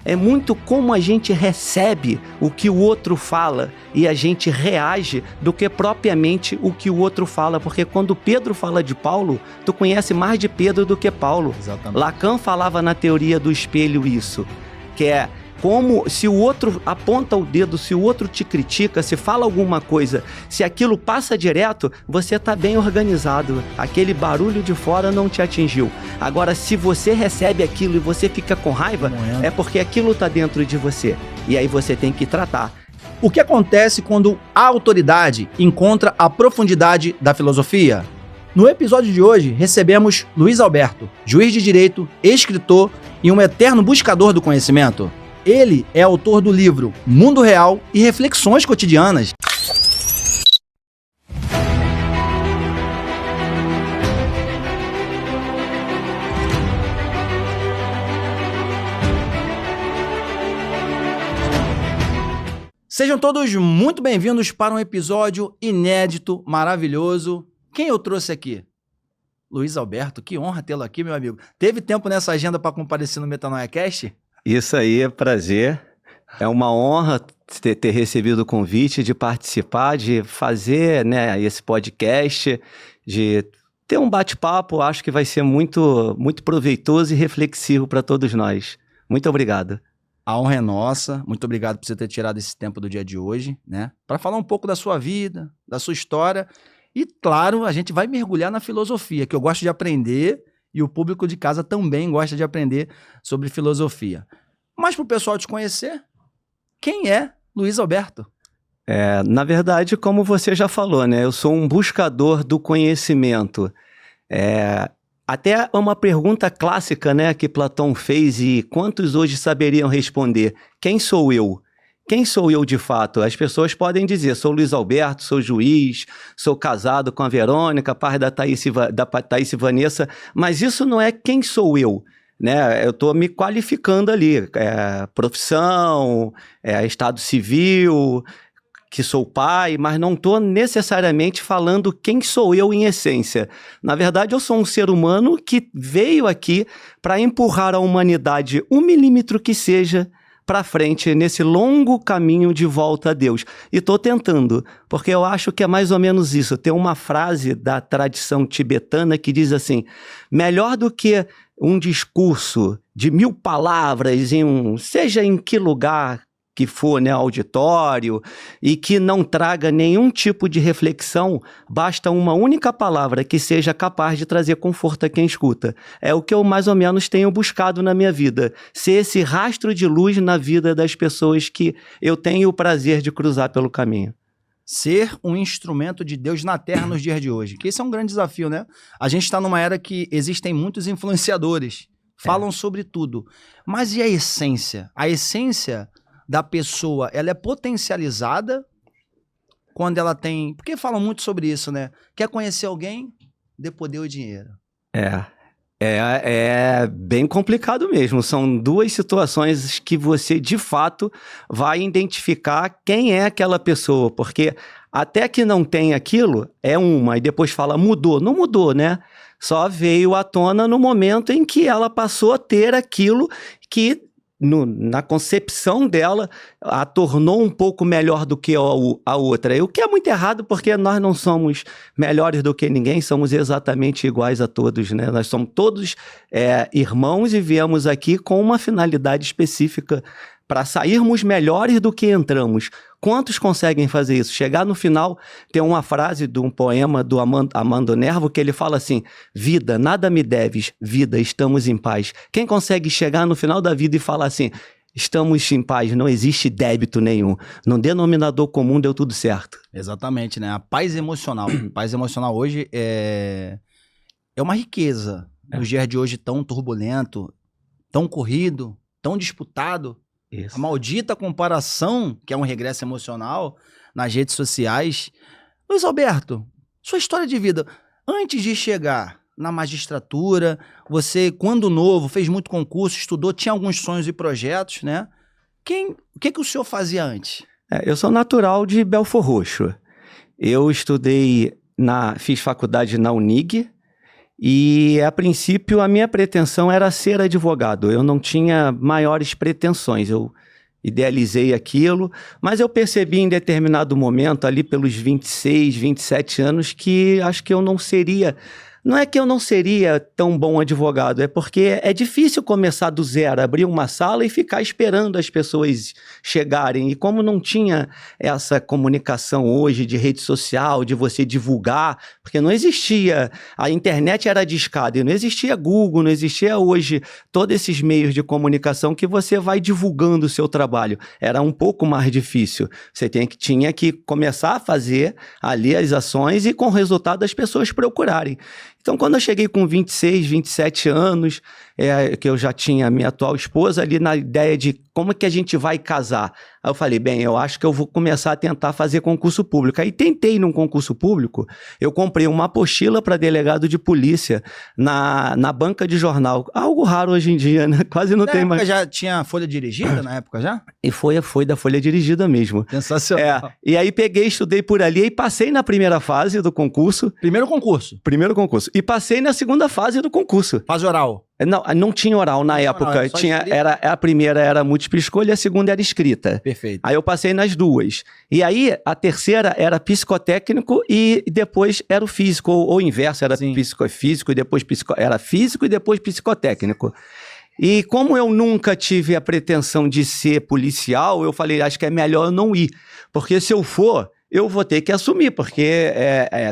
É muito como a gente recebe o que o outro fala e a gente reage do que propriamente o que o outro fala. Porque quando Pedro fala de Paulo, tu conhece mais de Pedro do que Paulo. Exatamente. Lacan falava na teoria do espelho isso, que é como se o outro aponta o dedo, se o outro te critica, se fala alguma coisa, se aquilo passa direto, você tá bem organizado. Aquele barulho de fora não te atingiu. Agora, se você recebe aquilo e você fica com raiva, é porque aquilo tá dentro de você. E aí você tem que tratar. O que acontece quando a autoridade encontra a profundidade da filosofia? No episódio de hoje, recebemos Luiz Alberto, juiz de direito, escritor e um eterno buscador do conhecimento. Ele é autor do livro Mundo Real e Reflexões Cotidianas. Sejam todos muito bem-vindos para um episódio inédito, maravilhoso. Quem eu trouxe aqui? Luiz Alberto, que honra tê-lo aqui, meu amigo. Teve tempo nessa agenda para comparecer no MetanoiaCast? Isso aí é prazer, é uma honra ter recebido o convite de participar, de fazer, né, esse podcast, de ter um bate-papo. Acho que vai ser muito, muito proveitoso e reflexivo para todos nós. Muito obrigado. A honra é nossa, muito obrigado por você ter tirado esse tempo do dia de hoje, né, para falar um pouco da sua vida, da sua história e, claro, a gente vai mergulhar na filosofia, que eu gosto de aprender. E o público de casa também gosta de aprender sobre filosofia. Mas para o pessoal te conhecer, quem é Luiz Alberto? Na verdade, como você já falou, né? Eu sou um buscador do conhecimento. Até uma pergunta clássica, né, que Platão fez e quantos hoje saberiam responder? Quem sou eu? Quem sou eu de fato? As pessoas podem dizer, sou Luiz Alberto, sou juiz, sou casado com a Verônica, pai da Thaís e Vanessa, mas isso não é quem sou eu, né? Eu estou me qualificando ali, profissão, estado civil, que sou pai, mas não estou necessariamente falando quem sou eu em essência. Na verdade, eu sou um ser humano que veio aqui para empurrar a humanidade 1 milímetro que seja para frente nesse longo caminho de volta a Deus. E estou tentando, porque eu acho que é mais ou menos isso. Tem uma frase da tradição tibetana que diz assim, melhor do que um discurso de 1000 palavras, seja em que lugar que for, né, auditório, e que não traga nenhum tipo de reflexão, basta uma única palavra que seja capaz de trazer conforto a quem escuta. É o que eu mais ou menos tenho buscado na minha vida, ser esse rastro de luz na vida das pessoas que eu tenho o prazer de cruzar pelo caminho. Ser um instrumento de Deus na Terra nos dias de hoje, que esse é um grande desafio, né? A gente está numa era que existem muitos influenciadores, falam sobre tudo, mas e a essência? A essência da pessoa, ela é potencializada quando ela tem... Porque falam muito sobre isso, né? Quer conhecer alguém? Dê poder ou dinheiro. É bem complicado mesmo. São duas situações que você, de fato, vai identificar quem é aquela pessoa. Porque até que não tem aquilo, é uma. E depois fala, mudou. Não mudou, né? Só veio à tona no momento em que ela passou a ter aquilo que... na concepção dela, a tornou um pouco melhor do que a outra. O que é muito errado, porque nós não somos melhores do que ninguém, somos exatamente iguais a todos, né? Nós somos todos irmãos e viemos aqui com uma finalidade específica para sairmos melhores do que entramos. Quantos conseguem fazer isso? Chegar no final, tem uma frase de um poema do Amando Nervo que ele fala assim, vida, nada me deves, vida, estamos em paz. Quem consegue chegar no final da vida e falar assim, estamos em paz, não existe débito nenhum, no denominador comum deu tudo certo. Exatamente, né? A paz emocional. A paz emocional hoje é uma riqueza. Nos dias de hoje tão turbulento, tão corrido, tão disputado. Isso. A maldita comparação, que é um regresso emocional, nas redes sociais. Luiz Alberto, sua história de vida, antes de chegar na magistratura, você, quando novo, fez muito concurso, estudou, tinha alguns sonhos e projetos, né? O que o senhor fazia antes? Eu sou natural de Belfor Roxo. Eu estudei, fiz faculdade na Unig E, a princípio, a minha pretensão era ser advogado. Eu não tinha maiores pretensões. Eu idealizei aquilo, mas eu percebi em determinado momento, ali pelos 26, 27 anos, que acho que eu não seria... Não é que eu não seria tão bom advogado, é porque é difícil começar do zero, abrir uma sala e ficar esperando as pessoas chegarem. E como não tinha essa comunicação hoje de rede social, de você divulgar, porque não existia, a internet era discada, e não existia Google, não existia hoje todos esses meios de comunicação que você vai divulgando o seu trabalho. Era um pouco mais difícil. Você tinha que começar a fazer ali as ações e com o resultado as pessoas procurarem. Então, quando eu cheguei com 26, 27 anos, que eu já tinha a minha atual esposa ali na ideia de como é que a gente vai casar. Aí eu falei, bem, eu acho que eu vou começar a tentar fazer concurso público. Aí tentei num concurso público, eu comprei uma apostila para delegado de polícia na banca de jornal. Algo raro hoje em dia, né? Quase não tem mais. Já tinha folha dirigida na época já? E foi da folha dirigida mesmo. Sensacional. E aí peguei, estudei por ali e passei na primeira fase do concurso. Primeiro concurso. E passei na segunda fase do concurso. Fase oral. Não tinha oral na época. A primeira era múltipla escolha e a segunda era escrita. Perfeito. Aí eu passei nas duas. E aí a terceira era psicotécnico e depois era o físico, ou inverso, era físico e depois era físico e depois psicotécnico. E como eu nunca tive a pretensão de ser policial, eu falei, acho que é melhor eu não ir. Porque se eu for, eu vou ter que assumir, porque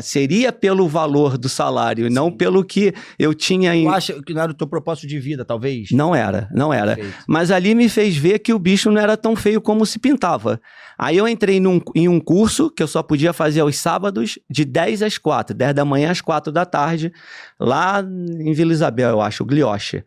seria pelo valor do salário, não pelo que eu tinha... Tu acha que não era o teu propósito de vida, talvez? Não era. Perfeito. Mas ali me fez ver que o bicho não era tão feio como se pintava. Aí eu entrei em um curso que eu só podia fazer aos sábados, de 10 às 4, 10 da manhã às 4 da tarde, lá em Vila Isabel, eu acho, o Glioche.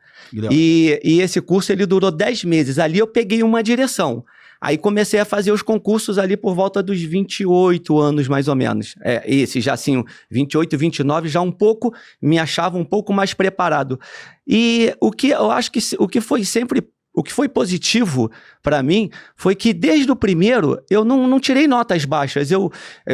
E esse curso ele durou 10 meses. Ali eu peguei uma direção. Aí comecei a fazer os concursos ali por volta dos 28 anos, mais ou menos. Esse já assim, 28, 29, já um pouco, me achava um pouco mais preparado. E o que eu acho que o que foi positivo para mim foi que desde o primeiro eu não tirei notas baixas.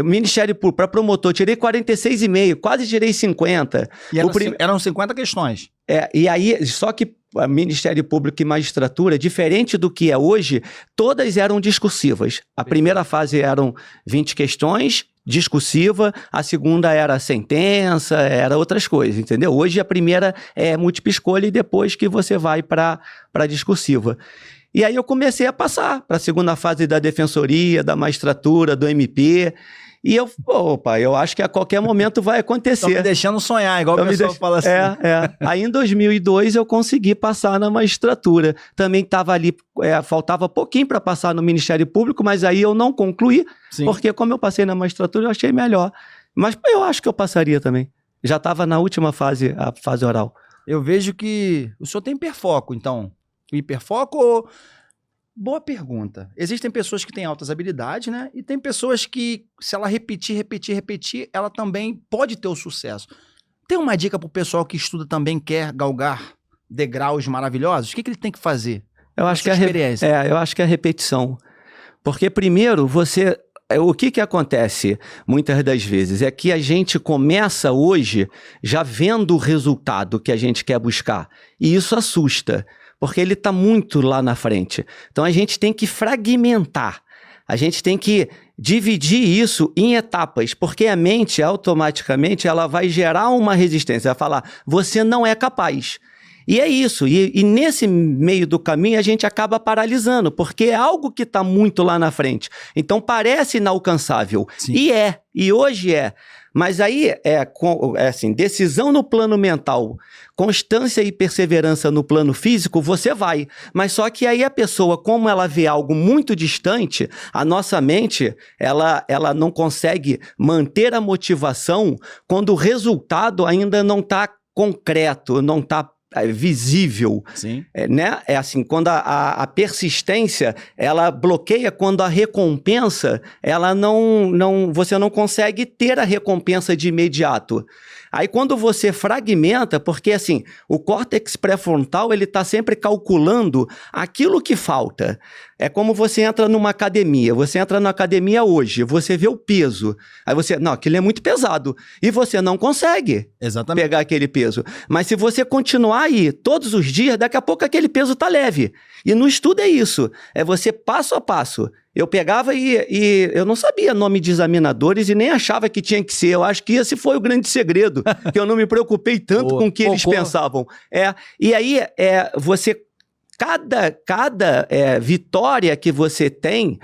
Ministério Público, para promotor, tirei 46,5, quase tirei 50. E eram 50 questões. E aí, só que Ministério Público e Magistratura, diferente do que é hoje, todas eram discursivas. A primeira fase eram 20 questões, discursiva, a segunda era sentença, era outras coisas, entendeu? Hoje a primeira é múltipla escolha e depois que você vai para a discursiva. E aí eu comecei a passar para a segunda fase da defensoria, da magistratura, do MP. E eu acho que a qualquer momento vai acontecer. Estão me deixando sonhar, igual o pessoal fala assim. Aí em 2002 eu consegui passar na magistratura. Também estava ali, faltava pouquinho para passar no Ministério Público, mas aí eu não concluí, porque como eu passei na magistratura eu achei melhor. Mas eu acho que eu passaria também. Já estava na última fase, a fase oral. Eu vejo que o senhor tem hiperfoco, então. Hiperfoco ou... Boa pergunta. Existem pessoas que têm altas habilidades, né? E tem pessoas que, se ela repetir, ela também pode ter o sucesso. Tem uma dica pro pessoal que estuda também, quer galgar degraus maravilhosos? O que ele tem que fazer? Eu acho que é a repetição. Porque primeiro, o que acontece muitas das vezes é que a gente começa hoje já vendo o resultado que a gente quer buscar. E isso assusta. Porque ele está muito lá na frente. Então, a gente tem que fragmentar. A gente tem que dividir isso em etapas, porque a mente, automaticamente, ela vai gerar uma resistência. Vai falar, você não é capaz. E é isso. E nesse meio do caminho, a gente acaba paralisando, porque é algo que está muito lá na frente. Então, parece inalcançável. Sim. E hoje é. Mas aí, assim, decisão no plano mental, constância e perseverança no plano físico, você vai. Mas só que aí a pessoa, como ela vê algo muito distante, a nossa mente, ela não consegue manter a motivação quando o resultado ainda não está concreto, não está visível. Sim. Né? É assim, quando a persistência, ela bloqueia quando a recompensa, ela você não consegue ter a recompensa de imediato. Aí quando você fragmenta, porque assim, o córtex pré-frontal, ele tá sempre calculando aquilo que falta. É como você entra numa academia, você entra na academia hoje, você vê o peso, aí você, não, aquilo é muito pesado, e você não consegue pegar aquele peso. Mas se você continuar aí todos os dias, daqui a pouco aquele peso tá leve. E no estudo é isso, é você passo a passo. Eu pegava e eu não sabia nome de examinadores e nem achava que tinha que ser. Eu acho que esse foi o grande segredo, que eu não me preocupei tanto com o que eles pensavam. E aí, você... Cada vitória que você tem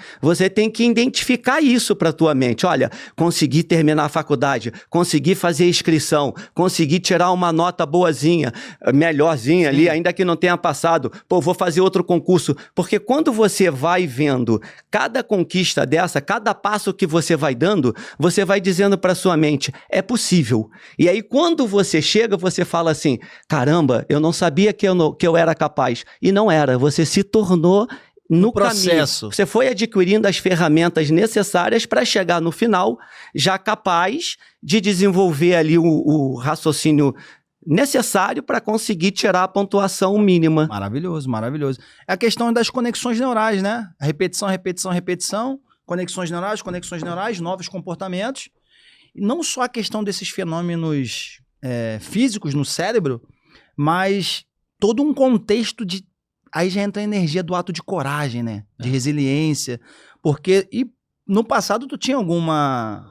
que identificar isso para tua mente. Olha, consegui terminar a faculdade, consegui fazer inscrição, consegui tirar uma nota boazinha, melhorzinha ali, ainda que não tenha passado. Pô, vou fazer outro concurso. Porque quando você vai vendo cada conquista dessa, cada passo que você vai dando, você vai dizendo para sua mente, é possível. E aí quando você chega, você fala assim, caramba, eu não sabia que eu era capaz. E não era, você se tornou no processo. Caminho. Você foi adquirindo as ferramentas necessárias para chegar no final já capaz de desenvolver ali o raciocínio necessário para conseguir tirar a pontuação mínima. Maravilhoso, maravilhoso. É a questão das conexões neurais, né? A repetição, repetição, repetição, conexões neurais, novos comportamentos. E não só a questão desses fenômenos físicos no cérebro, mas todo um contexto de... Aí já entra a energia do ato de coragem, né? De resiliência. Porque no passado tu tinha alguma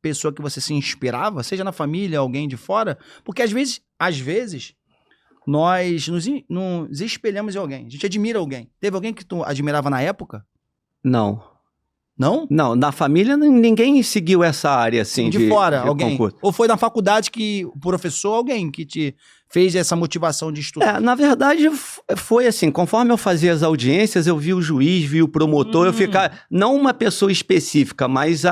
pessoa que você se inspirava, seja na família, alguém de fora? Porque às vezes nós nos espelhamos em alguém. A gente admira alguém. Teve alguém que tu admirava na época? Não. Não? Não, na família ninguém seguiu essa área assim de fora, de alguém. concurso. Ou foi na faculdade que o professor, alguém que te fez essa motivação de estudar? Na verdade, foi assim, conforme eu fazia as audiências, eu vi o juiz, vi o promotor, eu ficava, não uma pessoa específica, mas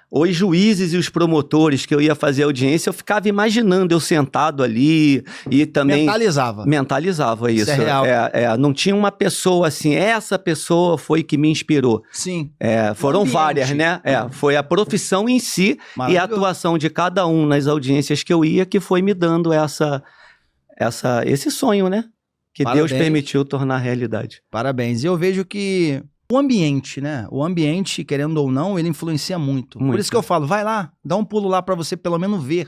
os juízes e os promotores que eu ia fazer audiência, eu ficava imaginando eu sentado ali e também... Mentalizava isso. Isso é real. Não tinha uma pessoa assim, essa pessoa foi que me inspirou. Sim. Foram várias, né? Foi a profissão em si e a atuação de cada um nas audiências que eu ia que foi me dando esse sonho, né? Que Deus permitiu tornar realidade. Parabéns. E eu vejo que o ambiente, né? O ambiente, querendo ou não, ele influencia muito. Por isso que eu falo, vai lá, dá um pulo lá para você pelo menos ver.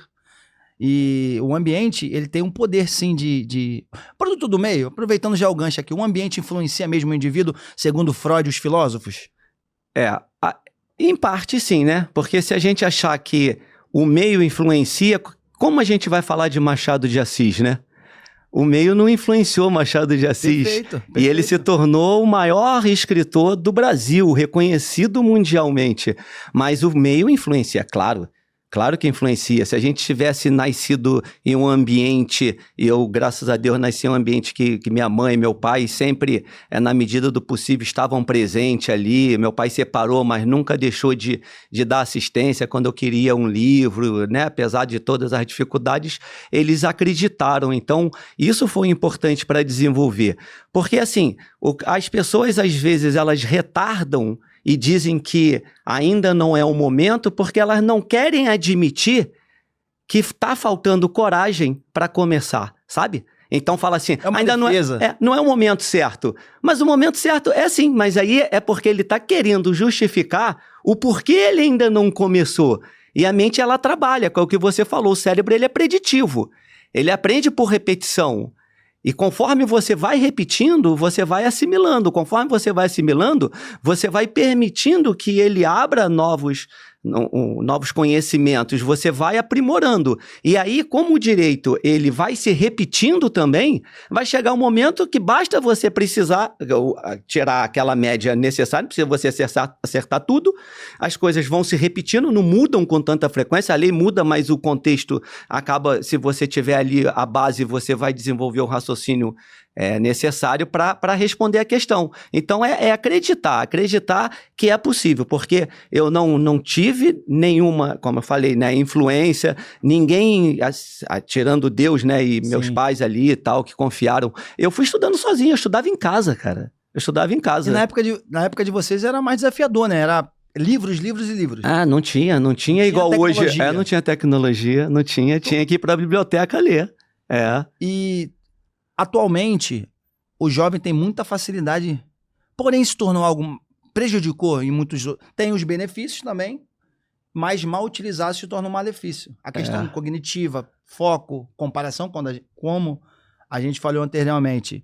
E o ambiente, ele tem um poder, sim, de... Produto do meio, aproveitando já o gancho aqui, o ambiente influencia mesmo o indivíduo, segundo Freud e os filósofos? Em parte sim, né? Porque se a gente achar que o meio influencia, como a gente vai falar de Machado de Assis, né? O meio não influenciou Machado de Assis. Perfeito. E ele se tornou o maior escritor do Brasil, reconhecido mundialmente. Mas o meio influencia, claro. Claro que influencia. Se a gente tivesse nascido em um ambiente, e eu, graças a Deus, nasci em um ambiente que minha mãe e meu pai sempre, na medida do possível, estavam presentes ali. Meu pai separou, mas nunca deixou de dar assistência quando eu queria um livro, né? Apesar de todas as dificuldades, eles acreditaram. Então, isso foi importante para desenvolver. Porque, assim, as pessoas, às vezes, elas retardam e dizem que ainda não é o momento porque elas não querem admitir que está faltando coragem para começar, sabe? Então fala assim, ainda não é o momento certo. Mas o momento certo é sim, mas aí é porque ele está querendo justificar o porquê ele ainda não começou. E a mente, ela trabalha, com o que você falou, o cérebro ele é preditivo. Ele aprende por repetição. E conforme você vai repetindo, você vai assimilando. Conforme você vai assimilando, você vai permitindo que ele abra novos conhecimentos, você vai aprimorando. E aí, como o direito ele vai se repetindo também, vai chegar um momento que basta você precisar tirar aquela média necessária, não precisa você acertar tudo, as coisas vão se repetindo, não mudam com tanta frequência, a lei muda, mas o contexto acaba, se você tiver ali a base, você vai desenvolver o raciocínio necessário para responder a questão. Então, acreditar que é possível, porque eu não tive nenhuma, como eu falei, né, influência, ninguém, tirando Deus, né, e meus pais ali e tal, que confiaram. Eu fui estudando sozinho, eu estudava em casa, cara. Eu estudava em casa. E na época de vocês era mais desafiador, né? Era livros, livros e livros. Ah, não tinha igual hoje. Tecnologia. Não tinha tecnologia, não tinha. Tinha que ir para a biblioteca ler. E atualmente o jovem tem muita facilidade, porém se tornou algo, prejudicou em muitos, tem os benefícios também, mas mal utilizado se torna um malefício. A questão cognitiva, foco, comparação, como a gente falou anteriormente,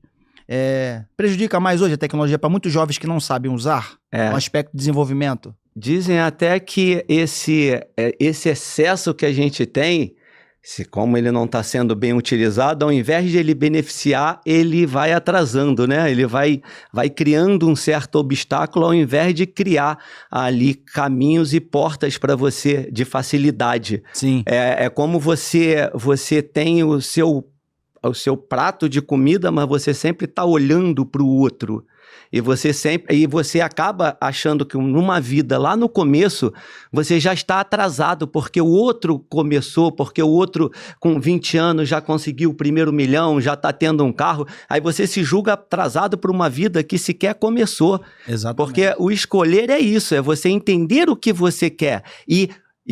prejudica mais hoje a tecnologia para muitos jovens que não sabem usar no aspecto de desenvolvimento. Dizem até que esse excesso que a gente tem, como ele não está sendo bem utilizado, ao invés de ele beneficiar, ele vai atrasando, né? Ele vai criando um certo obstáculo ao invés de criar ali caminhos e portas para você de facilidade. Sim. É como você tem o seu prato de comida, mas você sempre está olhando para o outro. E você acaba achando que numa vida lá no começo, você já está atrasado, porque o outro começou, porque o outro com 20 anos já conseguiu o primeiro milhão, já está tendo um carro. Aí você se julga atrasado por uma vida que sequer começou. Exatamente. Porque o escolher é isso, é você entender o que você quer e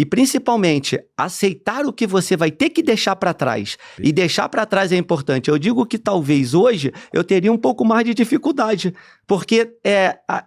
principalmente, aceitar o que você vai ter que deixar para trás. Sim. E deixar para trás é importante. Eu digo que talvez hoje eu teria um pouco mais de dificuldade, porque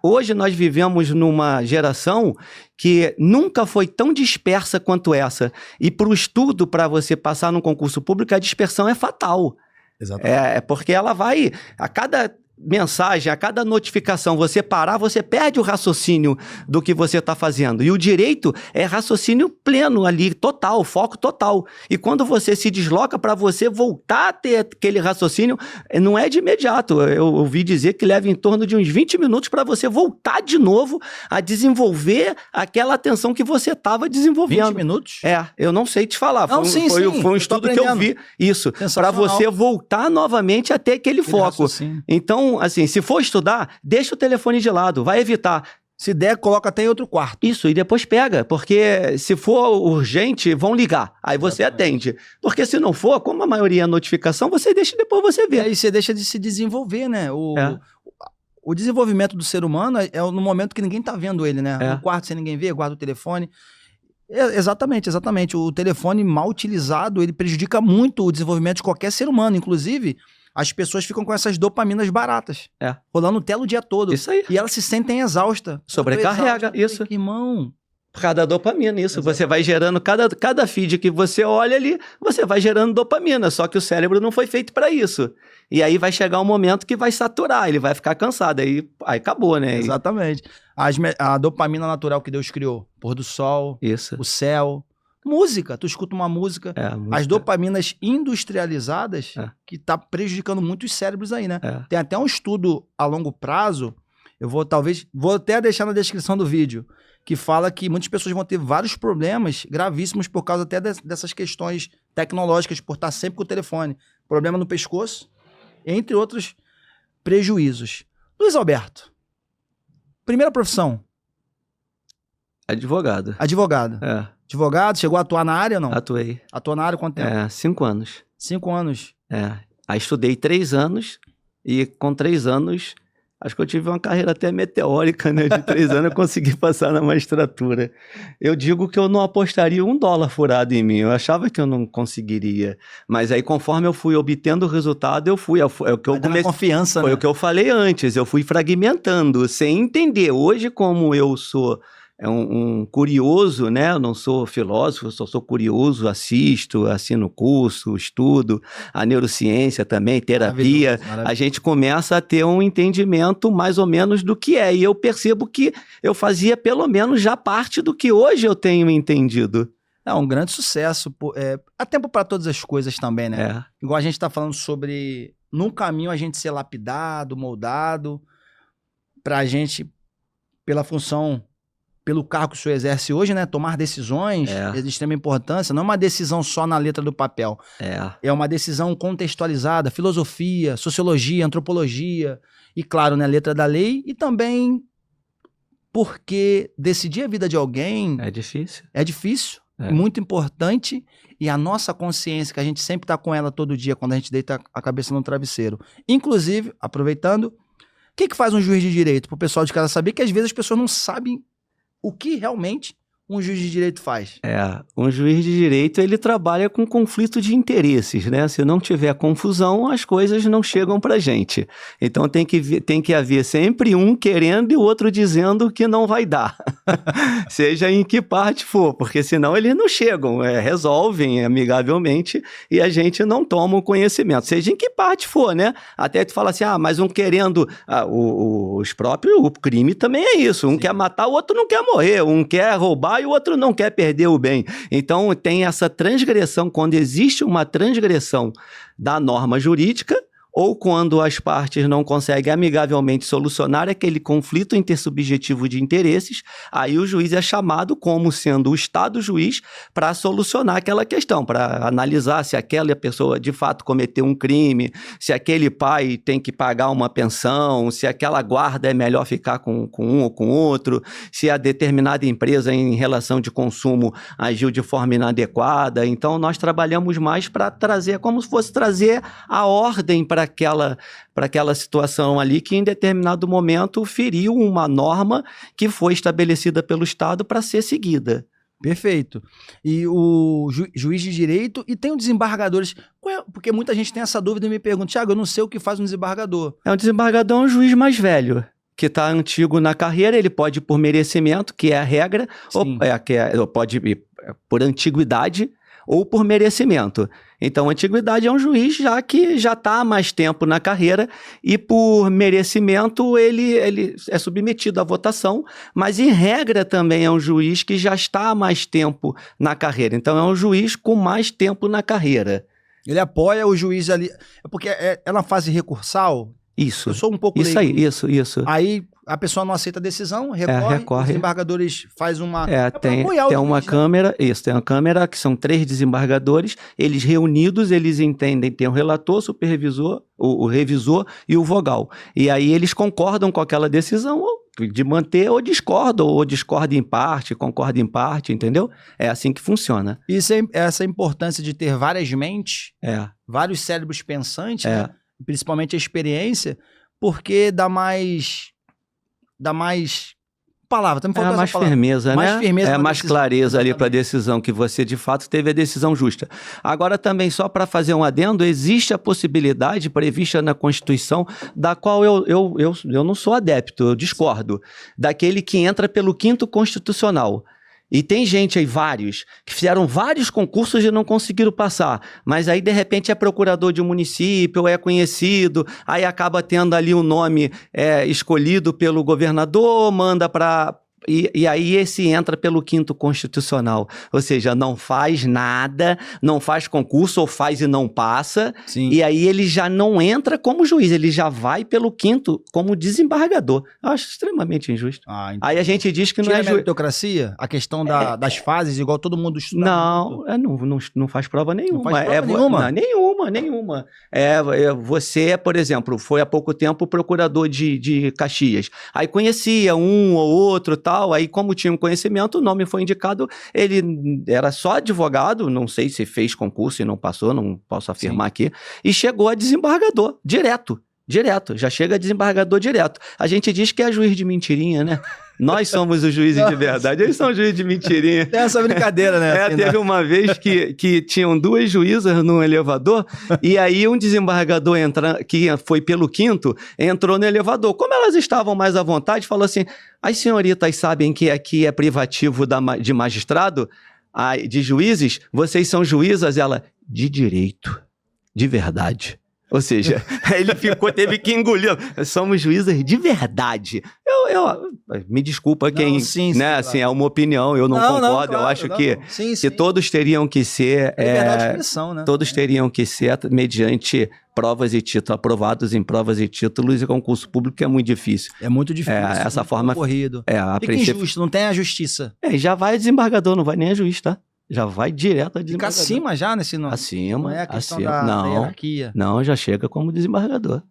hoje nós vivemos numa geração que nunca foi tão dispersa quanto essa. E para o estudo, para você passar num concurso público, a dispersão é fatal. Exatamente. Porque ela vai... A cada mensagem, a cada notificação, você parar, você perde o raciocínio do que você está fazendo. E o direito é raciocínio pleno ali, total, foco total. E quando você se desloca para você voltar a ter aquele raciocínio, não é de imediato. Eu ouvi dizer que leva em torno de uns 20 minutos para você voltar de novo a desenvolver aquela atenção que você estava desenvolvendo. 20 minutos? Eu não sei te falar. Não, foi um estudo que eu vi. Isso, para você voltar novamente a ter aquele foco. Então, assim, se for estudar, deixa o telefone de lado, vai evitar. Se der, coloca até em outro quarto. Isso, e depois pega, porque se for urgente, vão ligar, aí você atende. Porque se não for, como a maioria é notificação, você deixa e depois você vê. Aí você deixa de se desenvolver, né? O desenvolvimento do ser humano é no momento que ninguém tá vendo ele, né? No quarto sem ninguém ver, guarda o telefone. Exatamente. O telefone mal utilizado, ele prejudica muito o desenvolvimento de qualquer ser humano, inclusive... As pessoas ficam com essas dopaminas baratas. Rolando tela o dia todo. Isso aí. E elas se sentem exaustas. Sobrecarrega, isso. Irmão. Por causa da dopamina, isso. Exato. Você vai gerando, cada feed que você olha ali, você vai gerando dopamina. Só que o cérebro não foi feito para isso. E aí vai chegar um momento que vai saturar, ele vai ficar cansado. Aí acabou, né? Exatamente. A dopamina natural que Deus criou. Pôr do sol, isso. O céu... Música, tu escuta uma música, as dopaminas industrializadas que tá prejudicando muito os cérebros aí, né? Tem até um estudo a longo prazo, vou até deixar na descrição do vídeo, que fala que muitas pessoas vão ter vários problemas gravíssimos por causa até dessas questões tecnológicas, por estar sempre com o telefone. Problema no pescoço, entre outros prejuízos. Luiz Alberto, primeira profissão? Advogado. Advogado, chegou a atuar na área ou não? Atuei. Atuou na área quanto tempo? 5 anos. 5 anos? Aí estudei 3 anos e com 3 anos, acho que eu tive uma carreira até meteórica, né? De 3 anos eu consegui passar na magistratura. Eu digo que eu não apostaria $1 furado em mim, eu achava que eu não conseguiria. Mas aí conforme eu fui obtendo o resultado, eu fui. Confiança, foi o que eu falei antes, eu fui fragmentando, sem entender. Hoje, como eu sou... um curioso, né? Eu não sou filósofo, eu só sou curioso, assino curso, estudo, a neurociência também, terapia. Maravilhoso. A gente começa a ter um entendimento mais ou menos do que é. E eu percebo que eu fazia pelo menos já parte do que hoje eu tenho entendido. É um grande sucesso. Há tempo para todas as coisas também, né? Igual a gente está falando sobre, no caminho, a gente ser lapidado, moldado, para a gente, pela função... pelo cargo que o senhor exerce hoje, né? Tomar decisões é de extrema importância. Não é uma decisão só na letra do papel. É uma decisão contextualizada, filosofia, sociologia, antropologia. E, claro, né? Letra da lei. E também porque decidir a vida de alguém... é difícil. É difícil. Muito importante. E a nossa consciência, que a gente sempre está com ela todo dia, quando a gente deita a cabeça no travesseiro. Inclusive, aproveitando, o que faz um juiz de direito? Para o pessoal de casa saber que, às vezes, as pessoas não sabem o que realmente um juiz de direito faz. Um juiz de direito, ele trabalha com conflito de interesses, né? Se não tiver confusão, as coisas não chegam pra gente. Então tem que haver sempre um querendo e o outro dizendo que não vai dar. Seja em que parte for, porque senão eles não chegam, resolvem amigavelmente e a gente não toma o conhecimento. Seja em que parte for, né? Até tu fala assim, mas um querendo... o crime também é isso. Um quer matar, o outro não quer morrer. Um quer roubar e o outro não quer perder o bem. Então, tem essa transgressão, quando existe uma transgressão da norma jurídica, ou quando as partes não conseguem amigavelmente solucionar aquele conflito intersubjetivo de interesses, aí o juiz é chamado como sendo o Estado juiz para solucionar aquela questão, para analisar se aquela pessoa de fato cometeu um crime, se aquele pai tem que pagar uma pensão, se aquela guarda é melhor ficar com um ou com outro, se a determinada empresa em relação de consumo agiu de forma inadequada. Então nós trabalhamos mais para trazer, como se fosse trazer a ordem para aquela situação ali que em determinado momento feriu uma norma que foi estabelecida pelo Estado para ser seguida. Perfeito. E o juiz de direito, e tem os desembargadores, porque muita gente tem essa dúvida e me pergunta, Thiago, eu não sei o que faz um desembargador. Um desembargador é um juiz mais velho, que está antigo na carreira, ele pode ir por merecimento, que é a regra, ou pode ir por antiguidade, ou por merecimento. Então, a antiguidade é um juiz já que já está há mais tempo na carreira e por merecimento ele é submetido à votação, mas em regra também é um juiz que já está há mais tempo na carreira. Então, é um juiz com mais tempo na carreira. Ele apoia o juiz ali, porque é na fase recursal. Isso. Eu sou um pouco isso leigo. Aí, isso. Aí a pessoa não aceita a decisão, recorre. Os desembargadores faz uma... tem uma câmera, tem uma câmera que são 3 desembargadores, eles reunidos, eles entendem, tem o relator, o supervisor, o revisor e o vogal. E aí eles concordam com aquela decisão, de manter ou discorda em parte, concorda em parte, entendeu? É assim que funciona. Isso essa importância de ter várias mentes, vários cérebros pensantes, né? Principalmente a experiência, porque dá mais palavra, tá me faltando mais firmeza, né? Mais firmeza, mais clareza ali para a decisão, que você de fato teve a decisão justa. Agora também, só para fazer um adendo, existe a possibilidade prevista na Constituição, da qual eu não sou adepto, eu discordo, daquele que entra pelo 5º constitucional. E tem gente aí, vários, que fizeram vários concursos e não conseguiram passar, mas aí de repente é procurador de um município, ou é conhecido, aí acaba tendo ali um nome escolhido pelo governador, manda para... E aí esse entra pelo 5º constitucional, ou seja, não faz nada, não faz concurso ou faz e não passa. Sim. E aí ele já não entra como juiz, ele já vai pelo 5º como desembargador. Eu acho extremamente injusto. Aí a gente diz que não é juiz. A meritocracia, a questão das fases, igual todo mundo estuda. Não faz prova nenhuma. Não faz prova nenhuma? Nenhuma. Você, por exemplo, foi há pouco tempo procurador de Caxias, aí conhecia um ou outro, tal. Aí, como tinha um conhecimento, o nome foi indicado, ele era só advogado, não sei se fez concurso e não passou, não posso afirmar aqui, e chegou a desembargador, direto, já chega a desembargador direto. A gente diz que é juiz de mentirinha, né? Nós somos os juízes de verdade, eles são juízes de mentirinha. Tem essa brincadeira, né? Teve uma vez que tinham 2 juízas num elevador, e aí um desembargador que foi pelo 5º, entrou no elevador. Como elas estavam mais à vontade, falou assim, as senhoritas sabem que aqui é privativo de magistrado, de juízes, vocês são juízas? Ela, de direito, de verdade. Ou seja, ele teve que engolir. Somos juízes de verdade. Me desculpa quem, assim, é uma opinião, eu não concordo, claro, eu acho que todos teriam que ser, né? Todos teriam que ser mediante provas e títulos, aprovados em provas e títulos, e concurso público é muito difícil. É muito difícil. Essa forma... Corrido. Fica injusto, não tem a justiça. Já vai desembargador, não vai nem a juiz, tá? Já vai direto a desembargador. Fica acima já nesse nome. Acima. Não é a questão da hierarquia. Não, já chega como desembargador.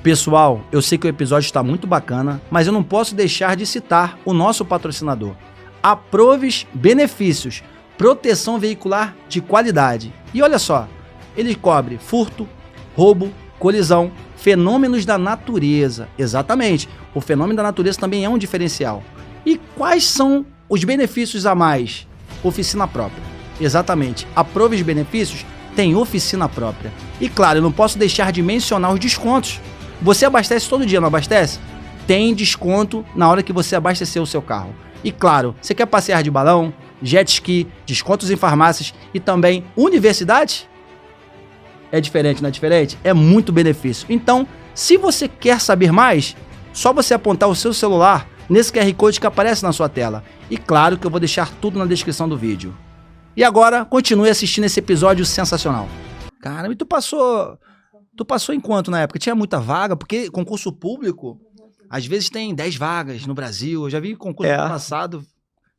Pessoal, eu sei que o episódio está muito bacana, mas eu não posso deixar de citar o nosso patrocinador. Aproves Benefícios, proteção veicular de qualidade. E olha só, ele cobre furto, roubo, colisão, fenômenos da natureza. Exatamente, o fenômeno da natureza também é um diferencial. E quais são os benefícios a mais? Oficina própria. Exatamente. A Provis Benefícios tem oficina própria. E claro, eu não posso deixar de mencionar os descontos. Você abastece todo dia, não abastece? Tem desconto na hora que você abastecer o seu carro. E claro, você quer passear de balão, jet ski, descontos em farmácias e também universidade? É diferente, não é diferente? É muito benefício. Então, se você quer saber mais, só você apontar o seu celular nesse QR Code que aparece na sua tela. E claro que eu vou deixar tudo na descrição do vídeo. E agora, continue assistindo esse episódio sensacional. Caramba, e tu passou em quanto na época? Tinha muita vaga? Porque concurso público, às vezes tem 10 vagas no Brasil. Eu já vi concurso passado.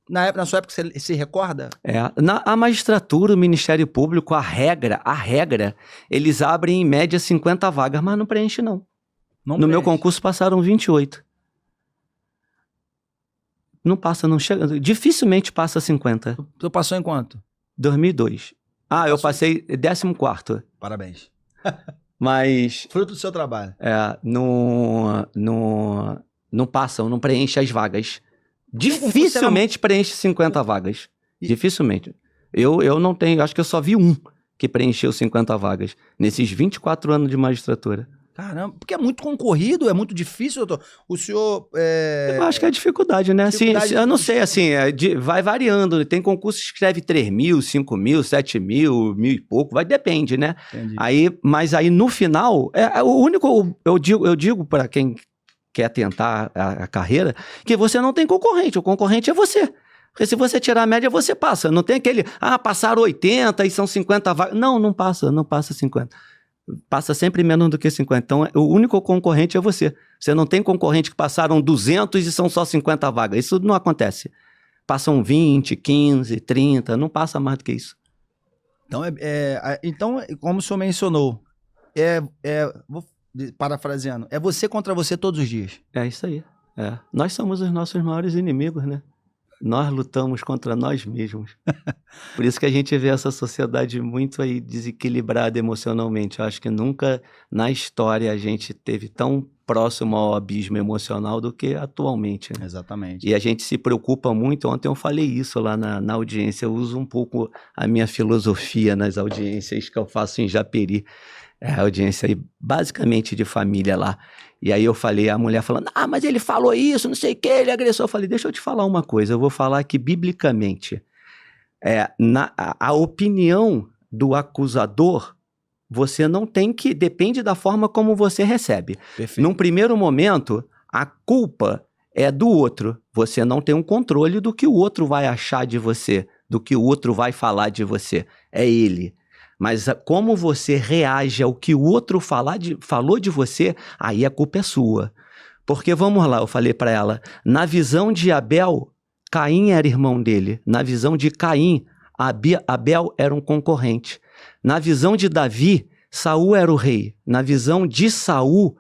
Na sua época, você se recorda? A magistratura, o Ministério Público, a regra, eles abrem em média 50 vagas, mas não preenche não. No meu concurso passaram 28. Não passa, não chega. Dificilmente passa 50. Tu passou em quanto? 2002. Eu passei 14º. Parabéns. Mas... Fruto do seu trabalho. Não passam, não preenche as vagas. Dificilmente preenche 50 vagas. Dificilmente. Eu não tenho, acho que eu só vi um que preencheu 50 vagas nesses 24 anos de magistratura. Caramba, porque é muito concorrido, é muito difícil, doutor. O senhor... Eu acho que é dificuldade, né? Eu não sei, assim, vai variando. Tem concursos que escreve 3 mil, 5 mil, 7 mil, 1.000 e pouco, depende, né? Entendi. Mas aí no final, o único, eu digo para quem quer tentar a carreira, que você não tem concorrente, o concorrente é você. Porque se você tirar a média, você passa. Não tem aquele, passaram 80 e são 50 vagas. Não passa 50. Passa sempre menos do que 50. Então, o único concorrente é você. Você não tem concorrente que passaram 200 e são só 50 vagas. Isso não acontece. Passam 20, 15, 30, não passa mais do que isso. Então, como o senhor mencionou, vou parafraseando, é você contra você todos os dias. É isso aí. Nós somos os nossos maiores inimigos, né? Nós lutamos contra nós mesmos. Por isso que a gente vê essa sociedade muito aí desequilibrada emocionalmente. Eu acho que nunca na história a gente teve tão próximo ao abismo emocional do que atualmente, né? Exatamente. E a gente se preocupa muito. Ontem eu falei isso lá na audiência. Eu uso um pouco a minha filosofia nas audiências que eu faço em Japeri. A audiência aí, basicamente de família lá. E aí eu falei, a mulher falando, mas ele falou isso, não sei o que, ele agressou. Eu falei, deixa eu te falar uma coisa, eu vou falar aqui biblicamente. A opinião do acusador, você não tem que, depende da forma como você recebe. Perfeito. Num primeiro momento, a culpa é do outro. Você não tem um controle do que o outro vai achar de você, do que o outro vai falar de você. É ele. Mas como você reage ao que o outro falou de você, aí a culpa é sua. Porque, vamos lá, eu falei para ela, na visão de Abel, Caim era irmão dele. Na visão de Caim, Abel era um concorrente. Na visão de Davi, Saul era o rei. Na visão de Saul,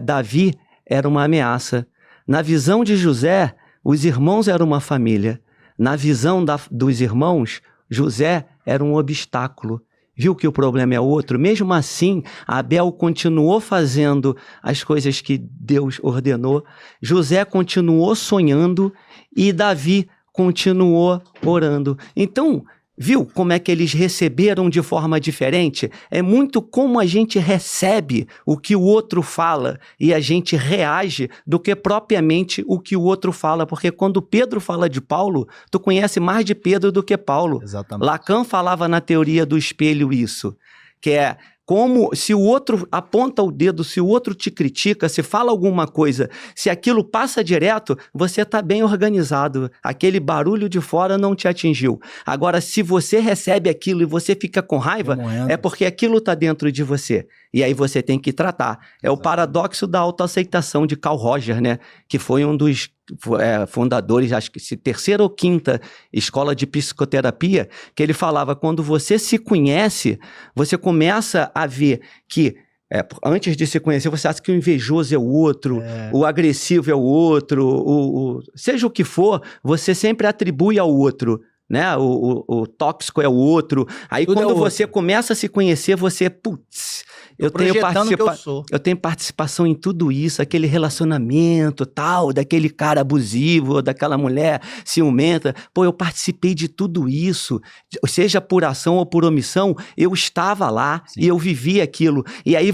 Davi era uma ameaça. Na visão de José, os irmãos eram uma família. Na visão dos irmãos, José era um obstáculo. Viu que o problema é outro? Mesmo assim, Abel continuou fazendo as coisas que Deus ordenou, José continuou sonhando e Davi continuou orando. Então, viu como é que eles receberam de forma diferente? É muito como a gente recebe o que o outro fala e a gente reage do que propriamente o que o outro fala. Porque quando Pedro fala de Paulo, tu conhece mais de Pedro do que Paulo. Exatamente. Lacan falava na teoria do espelho isso, que é como se o outro aponta o dedo, se o outro te critica, se fala alguma coisa, se aquilo passa direto, você está bem organizado. Aquele barulho de fora não te atingiu. Agora, se você recebe aquilo e você fica com raiva, é porque aquilo está dentro de você. E aí você tem que tratar. É o paradoxo da autoaceitação de Carl Rogers, né? Que foi um dos fundadores, acho que terceira ou quinta escola de psicoterapia, que ele falava, quando você se conhece, você começa a ver que antes de se conhecer, você acha que o invejoso é o outro, o agressivo é o outro, seja o que for, você sempre atribui ao outro, né? O tóxico é o outro. Aí tudo quando você começa a se conhecer, você, eu tenho projetando o que eu sou. Eu tenho participação em tudo isso, aquele relacionamento tal, daquele cara abusivo, daquela mulher ciumenta. Pô, eu participei de tudo isso, seja por ação ou por omissão, eu estava lá. Sim. E eu vivi aquilo. E aí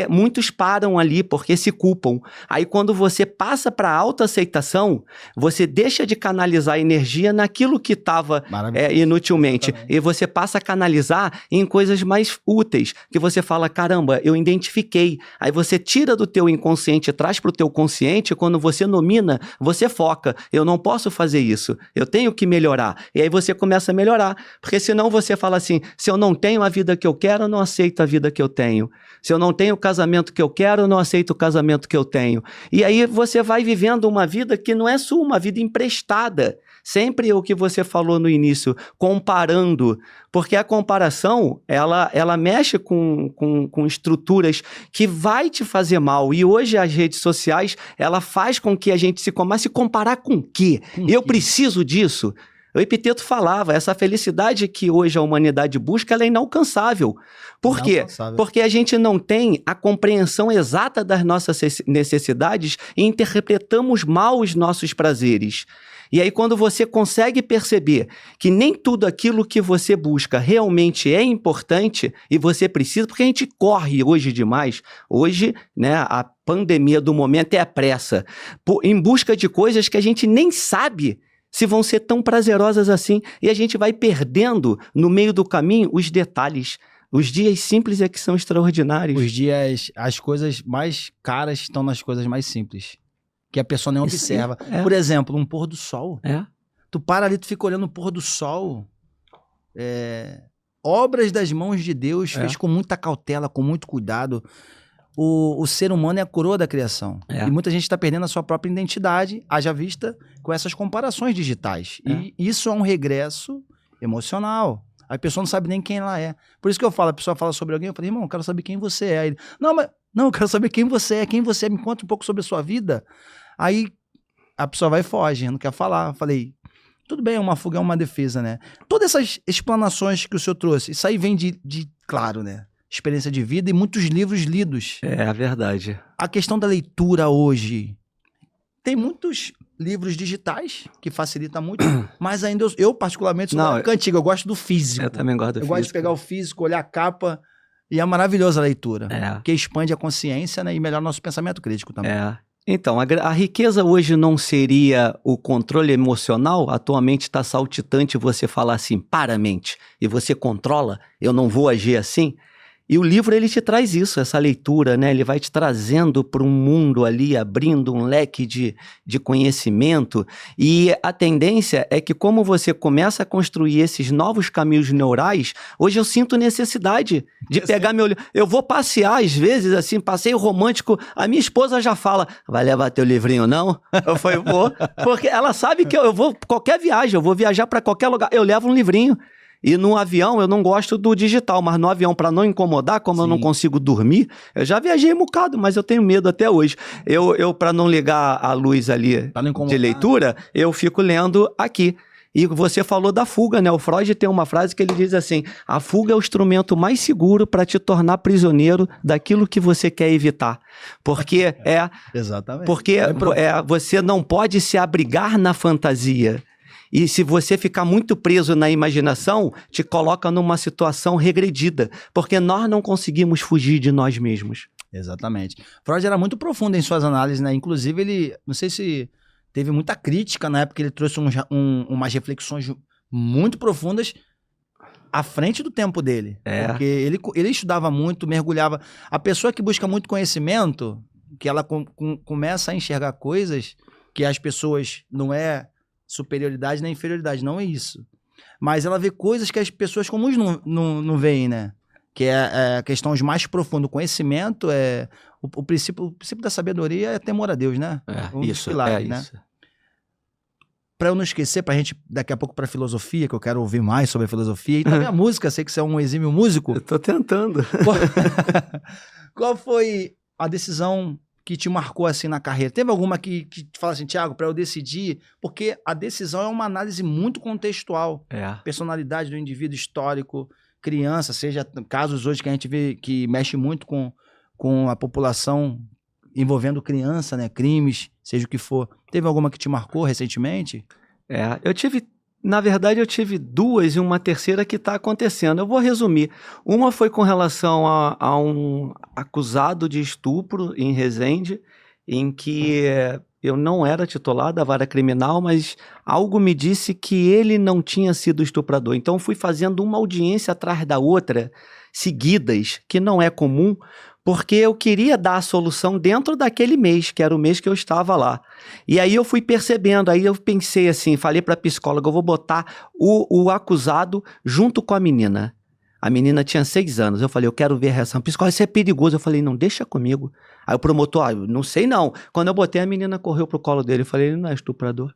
muitos param ali porque se culpam. Aí quando você passa para autoaceitação, você deixa de canalizar energia naquilo que estava inutilmente. Exatamente. E você passa a canalizar em coisas mais úteis, que você fala, caramba, eu identifiquei. Aí você tira do teu inconsciente e traz para o teu consciente, quando você nomina, você foca. Eu não posso fazer isso, eu tenho que melhorar. E aí você começa a melhorar, porque senão você fala assim, se eu não tenho a vida que eu quero, eu não aceito a vida que eu tenho. Se eu não tenho o casamento que eu quero, eu não aceito o casamento que eu tenho. E aí você vai vivendo uma vida que não é sua, uma vida emprestada. Sempre o que você falou no início, comparando, porque a comparação, ela mexe com estruturas que vai te fazer mal, e hoje as redes sociais, ela faz com que a gente se comece a comparar com o quê? Eu preciso disso? O Epiteto falava, essa felicidade que hoje a humanidade busca, ela é inalcançável. Por quê? Porque a gente não tem a compreensão exata das nossas necessidades e interpretamos mal os nossos prazeres. E aí quando você consegue perceber que nem tudo aquilo que você busca realmente é importante e você precisa, porque a gente corre hoje demais, hoje, né, a pandemia do momento é a pressa, em busca de coisas que a gente nem sabe se vão ser tão prazerosas assim, e a gente vai perdendo no meio do caminho os detalhes. Os dias simples é que são extraordinários. Os dias, as coisas mais caras estão nas coisas mais simples, que a pessoa nem observa. Por exemplo, um pôr do sol. Tu para ali, tu fica olhando o pôr do sol. Obras das mãos de Deus, fez com muita cautela, com muito cuidado. O ser humano é a coroa da criação. E muita gente está perdendo a sua própria identidade, haja vista com essas comparações digitais. E isso é um regresso emocional. A pessoa não sabe nem quem ela é. Por isso que eu falo, a pessoa fala sobre alguém, eu falo, irmão, eu quero saber quem você é. Ele, não, eu quero saber quem você é, me conta um pouco sobre a sua vida. Aí a pessoa vai e foge, não quer falar. Eu falei, tudo bem, uma fuga é uma defesa, né? Todas essas explanações que o senhor trouxe, isso aí vem de claro, né? Experiência de vida e muitos livros lidos. É a verdade. A questão da leitura hoje, tem muitos livros digitais, que facilita muito, mas ainda eu particularmente, sou antigo, eu gosto do físico. Eu também gosto do físico. Eu gosto de pegar o físico, olhar a capa, e é maravilhosa a leitura, porque expande a consciência, né, e melhora nosso pensamento crítico também. Então, a riqueza hoje não seria o controle emocional? Atualmente está saltitante você falar assim, para a mente, e você controla, eu não vou agir assim? E o livro, ele te traz isso, essa leitura, né? Ele vai te trazendo para um mundo ali, abrindo um leque de conhecimento. E a tendência é que, como você começa a construir esses novos caminhos neurais, hoje eu sinto necessidade de pegar meu livro. Eu vou passear, às vezes, assim, passeio romântico, a minha esposa já fala, vai levar teu livrinho, não? Eu falei, vou. Porque ela sabe que eu vou, qualquer viagem, eu vou viajar para qualquer lugar, eu levo um livrinho. E no avião, eu não gosto do digital, mas no avião, para não incomodar, como eu não consigo dormir, eu já viajei um bocado, mas eu tenho medo até hoje. Eu para não ligar a luz ali de leitura, eu fico lendo aqui. E você falou da fuga, né? O Freud tem uma frase que ele diz assim, a fuga é o instrumento mais seguro para te tornar prisioneiro daquilo que você quer evitar. Porque Exatamente. Porque você não pode se abrigar na fantasia. E se você ficar muito preso na imaginação, te coloca numa situação regredida, porque nós não conseguimos fugir de nós mesmos. Exatamente. Freud era muito profundo em suas análises, né? Inclusive, ele, não sei se teve muita crítica na época, ele trouxe umas reflexões muito profundas à frente do tempo dele. Porque ele estudava muito, mergulhava. A pessoa que busca muito conhecimento, que ela começa a enxergar coisas que as pessoas não é superioridade nem inferioridade, não é isso. Mas ela vê coisas que as pessoas comuns não veem, né? Que é a questão mais profunda. O conhecimento é... O princípio da sabedoria é temor a Deus, né? Isso. Para eu não esquecer, pra gente, daqui a pouco, pra filosofia, que eu quero ouvir mais sobre a filosofia, e também a música, sei que você é um exímio músico. Eu tô tentando. Qual foi a decisão que te marcou assim na carreira? Teve alguma que te fala assim, Thiago, para eu decidir? Porque a decisão é uma análise muito contextual. Personalidade do indivíduo, histórico. criança, seja casos hoje que a gente vê que mexe muito com a população envolvendo criança, né? Crimes, seja o que for. Teve alguma que te marcou recentemente? Na verdade, eu tive duas e uma terceira que está acontecendo. Eu vou resumir. Uma foi com relação a um acusado de estupro em Resende, em que eu não era titular da vara criminal, mas algo me disse que ele não tinha sido estuprador. Então, fui fazendo uma audiência atrás da outra, seguidas, que não é comum, porque eu queria dar a solução dentro daquele mês, que era o mês que eu estava lá. E aí eu fui percebendo, aí eu pensei assim, falei para a psicóloga, eu vou botar o acusado junto com a menina. A menina tinha 6 anos, eu falei, eu quero ver a reação. Psicóloga, isso é perigoso. Eu falei, não, deixa comigo. Aí o promotor, não sei não. Quando eu botei, a menina correu pro colo dele, eu falei, ele não é estuprador.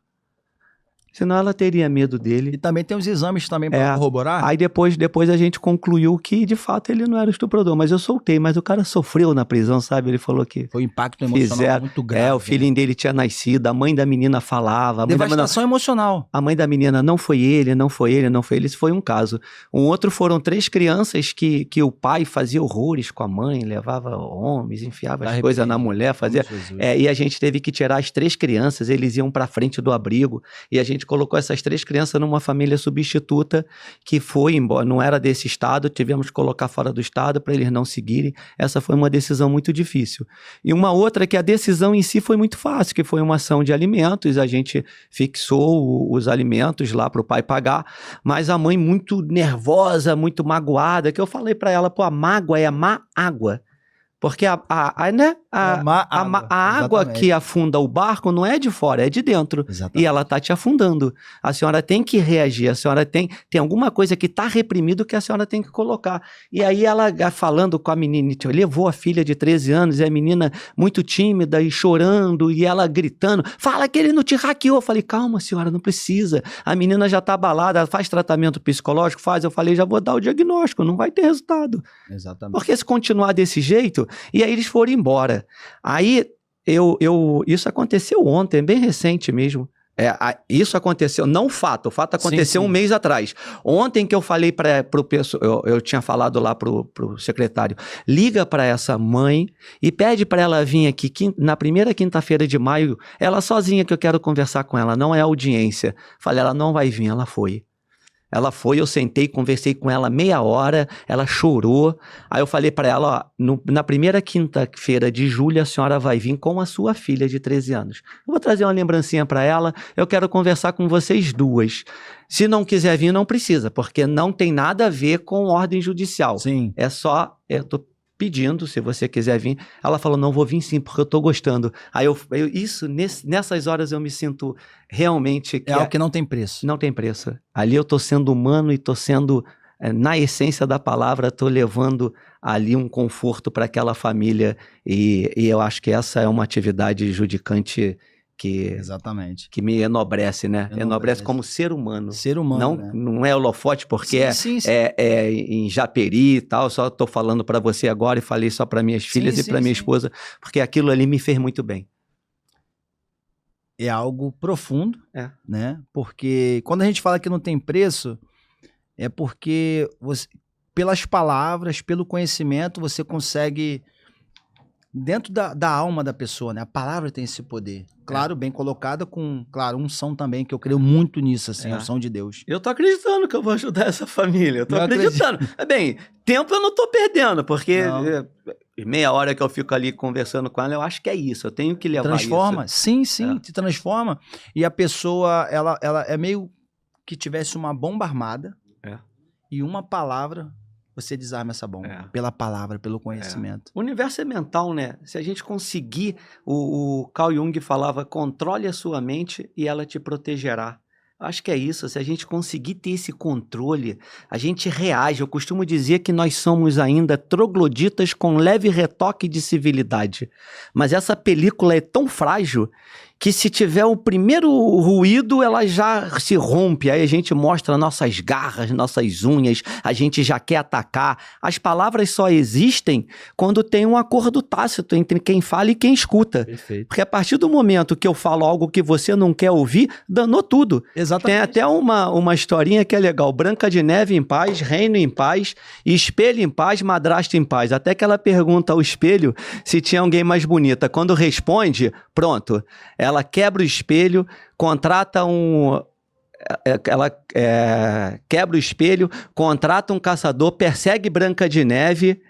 Senão ela teria medo dele. E também tem os exames também para corroborar? Aí depois a gente concluiu que, de fato, ele não era estuprador. Mas eu soltei, mas o cara sofreu na prisão, sabe? Ele falou que... Foi um impacto emocional muito grave. O filhinho dele tinha nascido, a mãe da menina falava. Devastação emocional. A mãe da menina, não foi ele. Isso foi um caso. Um outro foram 3 crianças que o pai fazia horrores com a mãe, levava homens, enfiava as coisas na mulher, fazia... E a gente teve que tirar as 3 crianças, eles iam pra frente do abrigo, e a gente colocou essas 3 crianças numa família substituta que foi embora, não era desse estado, tivemos que colocar fora do estado para eles não seguirem. Essa foi uma decisão muito difícil. E uma outra que a decisão em si foi muito fácil, que foi uma ação de alimentos, a gente fixou os alimentos lá para o pai pagar, mas a mãe muito nervosa, muito magoada, que eu falei para ela, pô, a mágoa é a má água. Porque a água que afunda o barco não é de fora, é de dentro. Exatamente. E ela tá te afundando. A senhora tem que reagir, a senhora tem alguma coisa que tá reprimido que a senhora tem que colocar. E aí ela falando com a menina, levou a filha de 13 anos, e a menina muito tímida e chorando, e ela gritando, fala que ele não te hackeou. Eu falei, calma senhora, não precisa. A menina já tá abalada, ela faz tratamento psicológico, faz. Eu falei, já vou dar o diagnóstico, não vai ter resultado. Exatamente. Porque se continuar desse jeito... E aí eles foram embora. Aí, isso aconteceu ontem, bem recente mesmo. Isso aconteceu, não o fato aconteceu um mês atrás. Ontem que eu falei pro pessoal, eu tinha falado lá pro secretário, liga para essa mãe e pede para ela vir aqui na primeira quinta-feira de maio, ela sozinha que eu quero conversar com ela, não é audiência. Falei, ela não vai vir, ela foi. Ela foi, eu sentei, conversei com ela meia hora, ela chorou. Aí eu falei para ela, ó, na primeira quinta-feira de julho a senhora vai vir com a sua filha de 13 anos. Eu vou trazer uma lembrancinha para ela, eu quero conversar com vocês duas. Se não quiser vir, não precisa, porque não tem nada a ver com ordem judicial. Sim. É só, eu tô pedindo, se você quiser vir. Ela falou, não, vou vir sim, porque eu tô gostando. Aí nessas horas eu me sinto realmente... É algo que não tem preço. Não tem preço. Ali eu tô sendo humano e tô sendo, na essência da palavra, tô levando ali um conforto para aquela família e eu acho que essa é uma atividade judicante Exatamente. Que me enobrece, né? Enobrece como ser humano. Ser humano, né? Não é holofote porque sim. É em Japeri e tal, só tô falando para você agora e falei só para minhas filhas e para minha esposa, porque aquilo ali me fez muito bem. É algo profundo, né? Porque quando a gente fala que não tem preço, é porque pelas palavras, pelo conhecimento, você consegue... Dentro da alma da pessoa, né? A palavra tem esse poder. Claro, bem colocada com, claro, unção também, que eu creio muito nisso, assim, a unção de Deus. Eu tô acreditando que eu vou ajudar essa família. Eu tô acreditando. Bem, tempo eu não tô perdendo, porque meia hora que eu fico ali conversando com ela, eu acho que é isso. Eu tenho que levar transforma. isso. Sim, te transforma. E a pessoa, ela é meio que tivesse uma bomba armada e uma palavra... Você desarma essa bomba. Pela palavra, pelo conhecimento. O universo é mental, né? Se a gente conseguir... O Carl Jung falava, controle a sua mente e ela te protegerá. Acho que é isso. Se a gente conseguir ter esse controle, a gente reage. Eu costumo dizer que nós somos ainda trogloditas com leve retoque de civilidade. Mas essa película é tão frágil que se tiver o primeiro ruído, ela já se rompe. Aí a gente mostra nossas garras, nossas unhas, a gente já quer atacar. As palavras só existem quando tem um acordo tácito entre quem fala e quem escuta. Perfeito. Porque a partir do momento que eu falo algo que você não quer ouvir, danou tudo. Exatamente. Tem até uma historinha que é legal. Branca de Neve em paz, reino em paz, espelho em paz, madrasta em paz. Até que ela pergunta ao espelho se tinha alguém mais bonita. Quando responde, pronto. Ela quebra o espelho, contrata quebra o espelho, contrata um caçador, persegue Branca de Neve,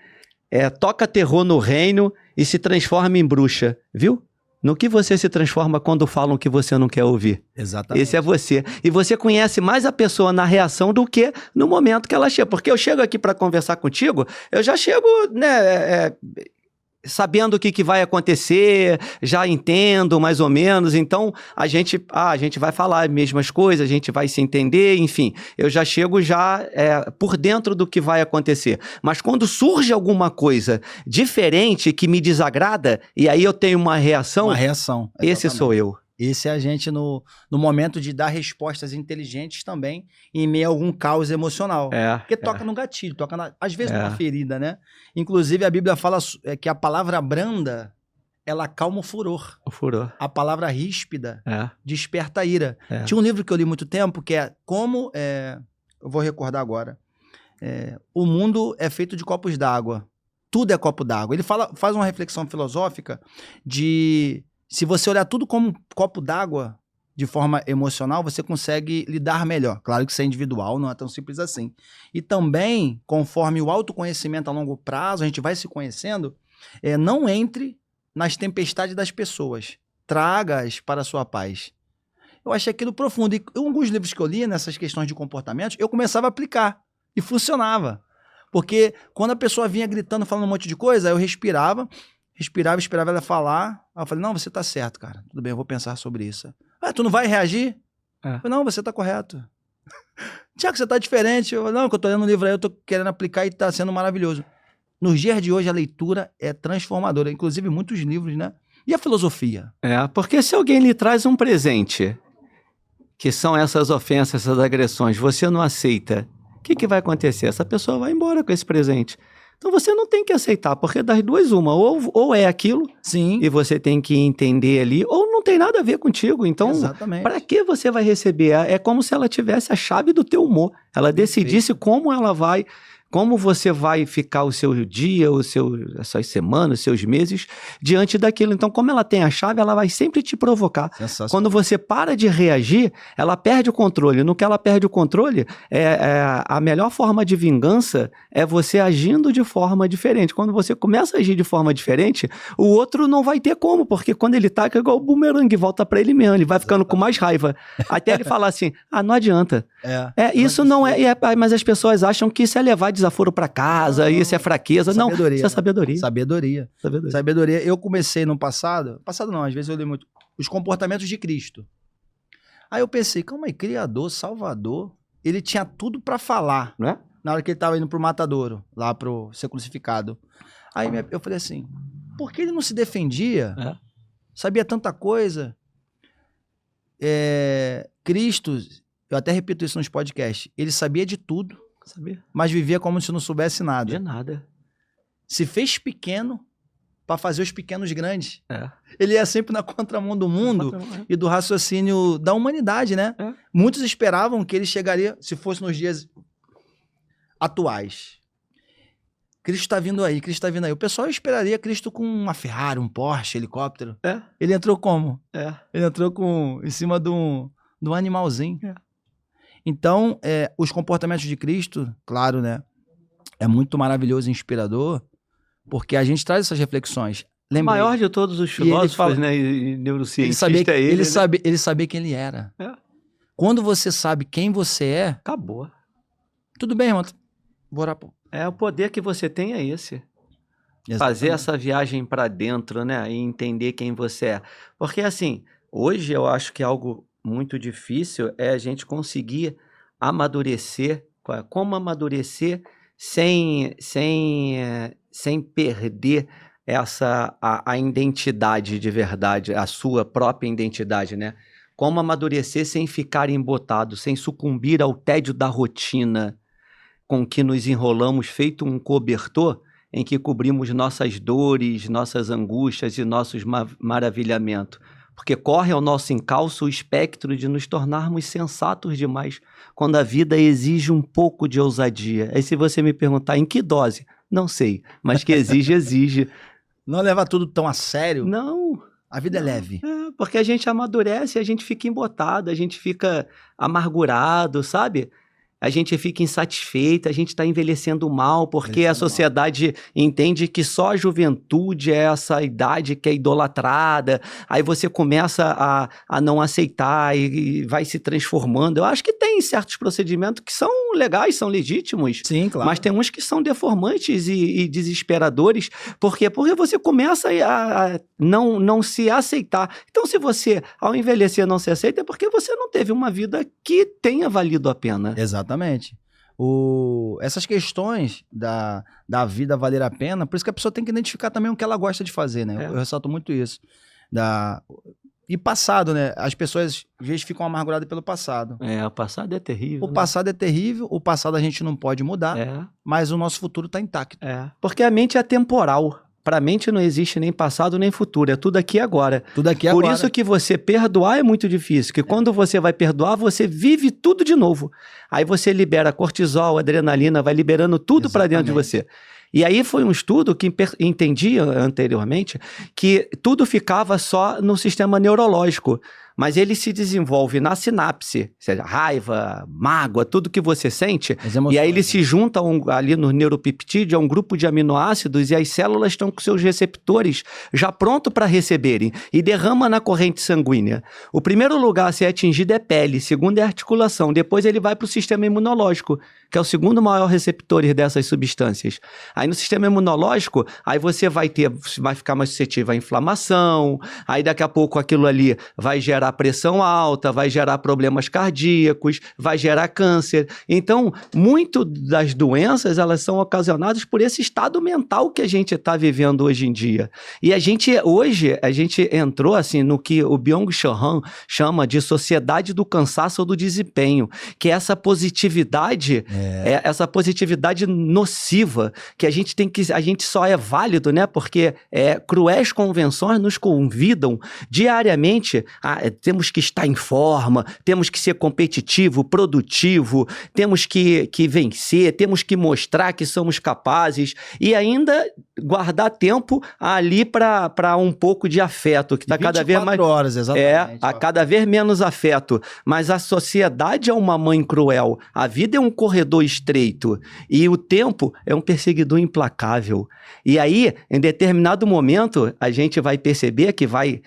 toca terror no reino e se transforma em bruxa. Viu? No que você se transforma quando falam que você não quer ouvir? Exatamente. Esse é você. E você conhece mais a pessoa na reação do que no momento que ela chega. Porque eu chego aqui para conversar contigo, eu já chego, né, sabendo o que vai acontecer, já entendo mais ou menos. Então, a gente vai falar as mesmas coisas, a gente vai se entender, enfim. Eu já chego por dentro do que vai acontecer. Mas quando surge alguma coisa diferente que me desagrada, e aí eu tenho uma reação... Uma reação. Esse sou eu. Esse é a gente no momento de dar respostas inteligentes também, em meio a algum caos emocional. Porque toca no gatilho, toca às vezes numa ferida, né? Inclusive a Bíblia fala que a palavra branda, ela acalma o furor. O furor. A palavra ríspida desperta a ira. Tinha um livro que eu li há muito tempo, que é como... eu vou recordar agora. O mundo é feito de copos d'água. Tudo é copo d'água. Ele faz uma reflexão filosófica de... Se você olhar tudo como um copo d'água de forma emocional, você consegue lidar melhor. Claro que isso é individual, não é tão simples assim. E também, conforme o autoconhecimento a longo prazo, a gente vai se conhecendo, não entre nas tempestades das pessoas. Traga-as para a sua paz. Eu achei aquilo profundo. E alguns livros que eu li nessas questões de comportamentos, eu começava a aplicar. E funcionava. Porque quando a pessoa vinha gritando, falando um monte de coisa, eu respirava, esperava ela falar. Aí eu falei, não, você tá certo, cara. Tudo bem, eu vou pensar sobre isso. Tu não vai reagir? Eu falei, não, você tá correto. Tiago, você tá diferente. Eu falei, não, que eu tô lendo um livro aí, eu tô querendo aplicar e tá sendo maravilhoso. Nos dias de hoje, a leitura é transformadora. Inclusive, muitos livros, né? E a filosofia? Porque se alguém lhe traz um presente, que são essas ofensas, essas agressões, você não aceita, o que vai acontecer? Essa pessoa vai embora com esse presente. Então você não tem que aceitar, porque das duas uma, ou é aquilo, sim, e você tem que entender ali, ou não tem nada a ver contigo. Então, para que você vai receber? É como se ela tivesse a chave do teu humor. Ela decidisse como você vai ficar o seu dia, as suas semanas, os seus meses diante daquilo. Então, como ela tem a chave, ela vai sempre te provocar. Quando você para de reagir, ela perde o controle. No que ela perde o controle, a melhor forma de vingança é você agindo de forma diferente. Quando você começa a agir de forma diferente, o outro não vai ter como, porque quando ele taca, é igual o bumerangue, volta para ele mesmo. Ele vai ficando com mais raiva. Até ele falar assim, não adianta. Isso não é... Mas as pessoas acham que isso é levar desaforo para casa, isso é fraqueza. Não, isso é sabedoria. Sabedoria. Eu comecei no passado não, às vezes eu li muito, os comportamentos de Cristo. Aí eu pensei, calma aí, Criador, Salvador, ele tinha tudo para falar, né? Na hora que ele estava indo pro matadouro, lá pro ser crucificado. Aí eu falei assim, por que ele não se defendia? Sabia tanta coisa. Cristo, eu até repito isso nos podcasts, ele sabia de tudo, mas vivia como se não soubesse nada. De nada. Se fez pequeno para fazer os pequenos grandes. Ele ia sempre na contramão do mundo e do raciocínio da humanidade, né? Muitos esperavam que ele chegaria, se fosse nos dias atuais. Cristo está vindo aí, Cristo está vindo aí. O pessoal esperaria Cristo com uma Ferrari, um Porsche, helicóptero. Ele entrou como? Ele entrou em cima de um animalzinho. Então, os comportamentos de Cristo, claro, né? É muito maravilhoso e inspirador, porque a gente traz essas reflexões. O maior de todos os filósofos, né, e neurocientistas é ele. Ele sabia quem ele era. Quando você sabe quem você é... Acabou. Tudo bem, irmão. Vou orar. O poder que você tem é esse. Exatamente. Fazer essa viagem para dentro, né? E entender quem você é. Porque, assim, hoje eu acho que algo muito difícil é a gente conseguir amadurecer. Como amadurecer sem perder a identidade de verdade, a sua própria identidade, né? Como amadurecer sem ficar embotado, sem sucumbir ao tédio da rotina com que nos enrolamos feito um cobertor em que cobrimos nossas dores, nossas angústias e nossos maravilhamentos. Porque corre ao nosso encalço o espectro de nos tornarmos sensatos demais quando a vida exige um pouco de ousadia. Aí se você me perguntar em que dose, não sei, mas que exige, exige. Não leva tudo tão a sério. Não. A vida é leve. É, porque a gente amadurece, a gente fica embotado, a gente fica amargurado, sabe? A gente fica insatisfeito, a gente está envelhecendo mal, porque a sociedade entende que só a juventude é essa idade que é idolatrada, aí você começa a não aceitar e vai se transformando. Eu acho que tem certos procedimentos que são legais, são legítimos, Sim, claro. mas tem uns que são deformantes e desesperadores. Por quê? Porque você começa a não se aceitar. Então, se você, ao envelhecer, não se aceita, é porque você não teve uma vida que tenha valido a pena. Exatamente. Essas questões da vida valer a pena, por isso que a pessoa tem que identificar também o que ela gosta de fazer, né? Eu ressalto muito isso. E passado, né? As pessoas às vezes ficam amarguradas pelo passado. O passado é terrível. O passado é terrível, o passado a gente não pode mudar, mas o nosso futuro está intacto. Porque a mente é temporal. Para a mente não existe nem passado nem futuro, é tudo aqui e agora. Tudo aqui e Por agora. isso que você perdoar é muito difícil, que quando você vai perdoar, você vive tudo de novo. Aí você libera cortisol, adrenalina, vai liberando tudo para dentro de você. E aí foi um estudo que entendia anteriormente que tudo ficava só no sistema neurológico, mas ele se desenvolve na sinapse, ou seja, raiva, mágoa, tudo que você sente, e aí ele se junta ali no neuropeptídeo a um grupo de aminoácidos e as células estão com seus receptores já prontos para receberem e derrama na corrente sanguínea. O primeiro lugar a ser atingido é pele, segundo é articulação, depois ele vai para o sistema imunológico, que é o segundo maior receptor dessas substâncias. Aí no sistema imunológico, aí você vai ficar mais suscetível à inflamação, aí daqui a pouco aquilo ali vai gerar pressão alta, vai gerar problemas cardíacos, vai gerar câncer. Então, muito das doenças, elas são ocasionadas por esse estado mental que a gente está vivendo hoje em dia. E hoje, a gente entrou assim no que o Byung-Chul Han chama de sociedade do cansaço ou do desempenho, que é essa positividade, essa positividade nociva, que a gente só é válido, né? Porque cruéis convenções nos convidam diariamente temos que estar em forma, temos que ser competitivo, produtivo, temos que vencer, temos que mostrar que somos capazes e ainda guardar tempo ali para um pouco de afeto, que está cada vez mais... horas, exatamente. Cada vez menos afeto. Mas a sociedade é uma mãe cruel, a vida é um corredor estreito e o tempo é um perseguidor implacável. E aí, em determinado momento, a gente vai perceber que vai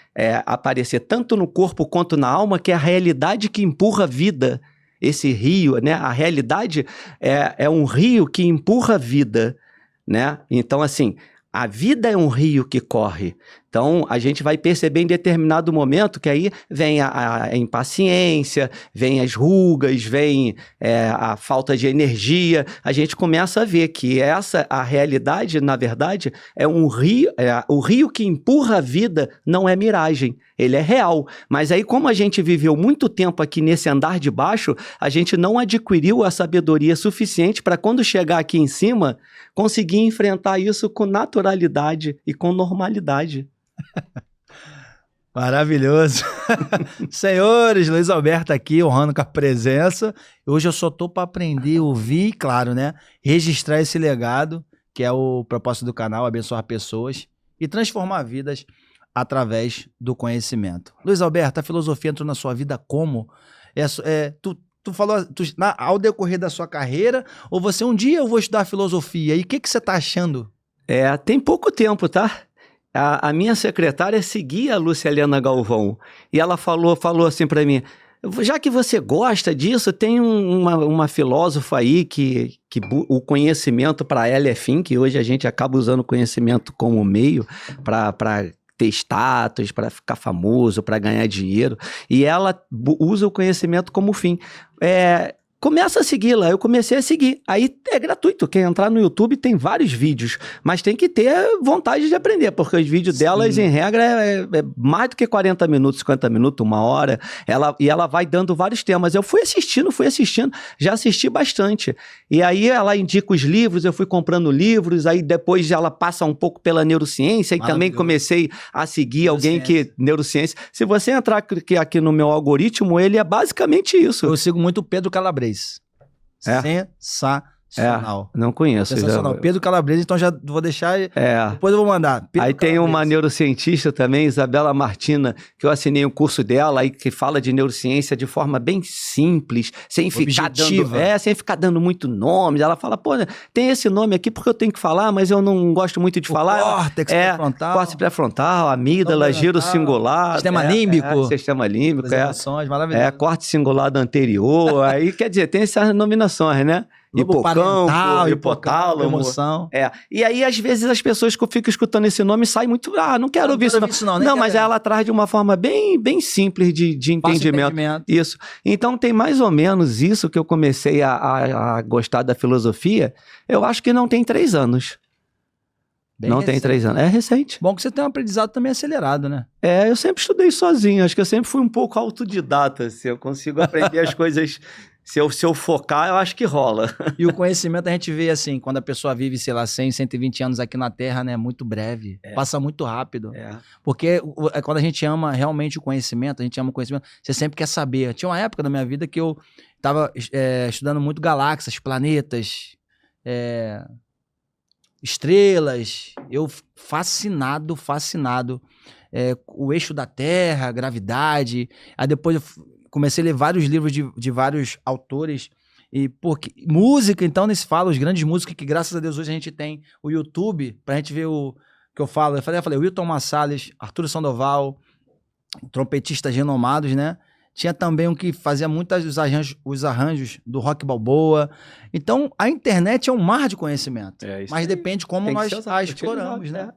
aparecer tanto no corpo quanto na alma, que é a realidade que empurra a vida. Esse rio, né? A realidade é um rio que empurra a vida, né? Então, assim, a vida é um rio que corre. Então, a gente vai perceber em determinado momento que aí vem a impaciência, vem as rugas, vem a falta de energia. A gente começa a ver que a realidade, na verdade, é um rio, o rio que empurra a vida não é miragem, ele é real. Mas aí, como a gente viveu muito tempo aqui nesse andar de baixo, a gente não adquiriu a sabedoria suficiente para quando chegar aqui em cima, conseguir enfrentar isso com naturalidade e com normalidade. Maravilhoso. Senhores, Luiz Alberto aqui, honrando com a presença. Hoje eu só tô para aprender, ouvir e, claro, né, registrar esse legado, que é o propósito do canal, abençoar pessoas e transformar vidas através do conhecimento. Luiz Alberto, a filosofia entrou na sua vida como? Tu falou ao decorrer da sua carreira, ou você um dia eu vou estudar filosofia, e o que você tá achando? Tem pouco tempo, tá? A minha secretária seguia a Lúcia Helena Galvão e ela falou assim para mim, já que você gosta disso, tem uma filósofa aí que o conhecimento para ela é fim, que hoje a gente acaba usando o conhecimento como meio para ter status, para ficar famoso, para ganhar dinheiro, e ela usa o conhecimento como fim. começa a segui-la. Eu comecei a seguir. Aí é gratuito. Quem entrar no YouTube tem vários vídeos, mas tem que ter vontade de aprender, porque os vídeos delas, em regra, é mais do que 40 minutos, 50 minutos, 1 hora. Ela vai dando vários temas. Eu fui assistindo, já assisti bastante. E aí ela indica os livros, eu fui comprando livros, aí depois ela passa um pouco pela neurociência, e também comecei a seguir alguém que... Neurociência. Se você entrar aqui no meu algoritmo, ele é basicamente isso. Eu sigo muito o Pedro Calabrese. Sensacional. Não conheço. Sensacional. Pedro Calabrese, então já vou deixar. Depois eu vou mandar. Pedro aí tem uma neurocientista também, Isabela Martina, que eu assinei um curso dela, aí que fala de neurociência de forma bem simples, sem ficar dando muito nome. Ela fala, pô, tem esse nome aqui porque eu tenho que falar, mas eu não gosto muito de falar. Córtex pré-frontal. Córtex pré-frontal, amígdala, giro singular. Sistema límbico. Sistema límbico. Emoções, maravilhoso. Corte singular do anterior. Aí, quer dizer, tem essas nominações, né? Hipocampo, hipotálamo, emoção. E aí, às vezes, as pessoas que ficam escutando esse nome saem muito... não quero ouvir isso não. Não, mas ela traz de uma forma bem simples de entendimento. Isso. Então, tem mais ou menos isso que eu comecei a gostar da filosofia. Eu acho que não tem 3 anos. Tem 3 anos. É recente. Bom que você tem um aprendizado também acelerado, né? Eu sempre estudei sozinho. Acho que eu sempre fui um pouco autodidata. Se eu consigo aprender as coisas... Se eu focar, eu acho que rola. E o conhecimento a gente vê assim, quando a pessoa vive, sei lá, 100, 120 anos aqui na Terra, né? Muito breve. Passa muito rápido. Porque quando a gente ama realmente o conhecimento, você sempre quer saber. Tinha uma época da minha vida que eu estava estudando muito galáxias, planetas, estrelas. Eu fascinado. O eixo da Terra, gravidade. Aí depois eu comecei a ler vários livros de vários autores. E, porque música, então, nem se fala, os grandes músicos que, graças a Deus, hoje a gente tem o YouTube, pra gente ver o que eu falo. Eu falei, Wilton Marsales, Arturo Sandoval, trompetistas renomados, né? Tinha também um que fazia muitos os arranjos do Rock Balboa. Então, a internet é um mar de conhecimento. Mas depende como nós a exploramos, né?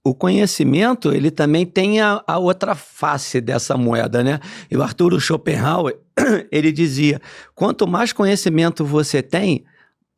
O conhecimento, ele também tem a outra face dessa moeda, né? E o Arthur Schopenhauer, ele dizia, quanto mais conhecimento você tem,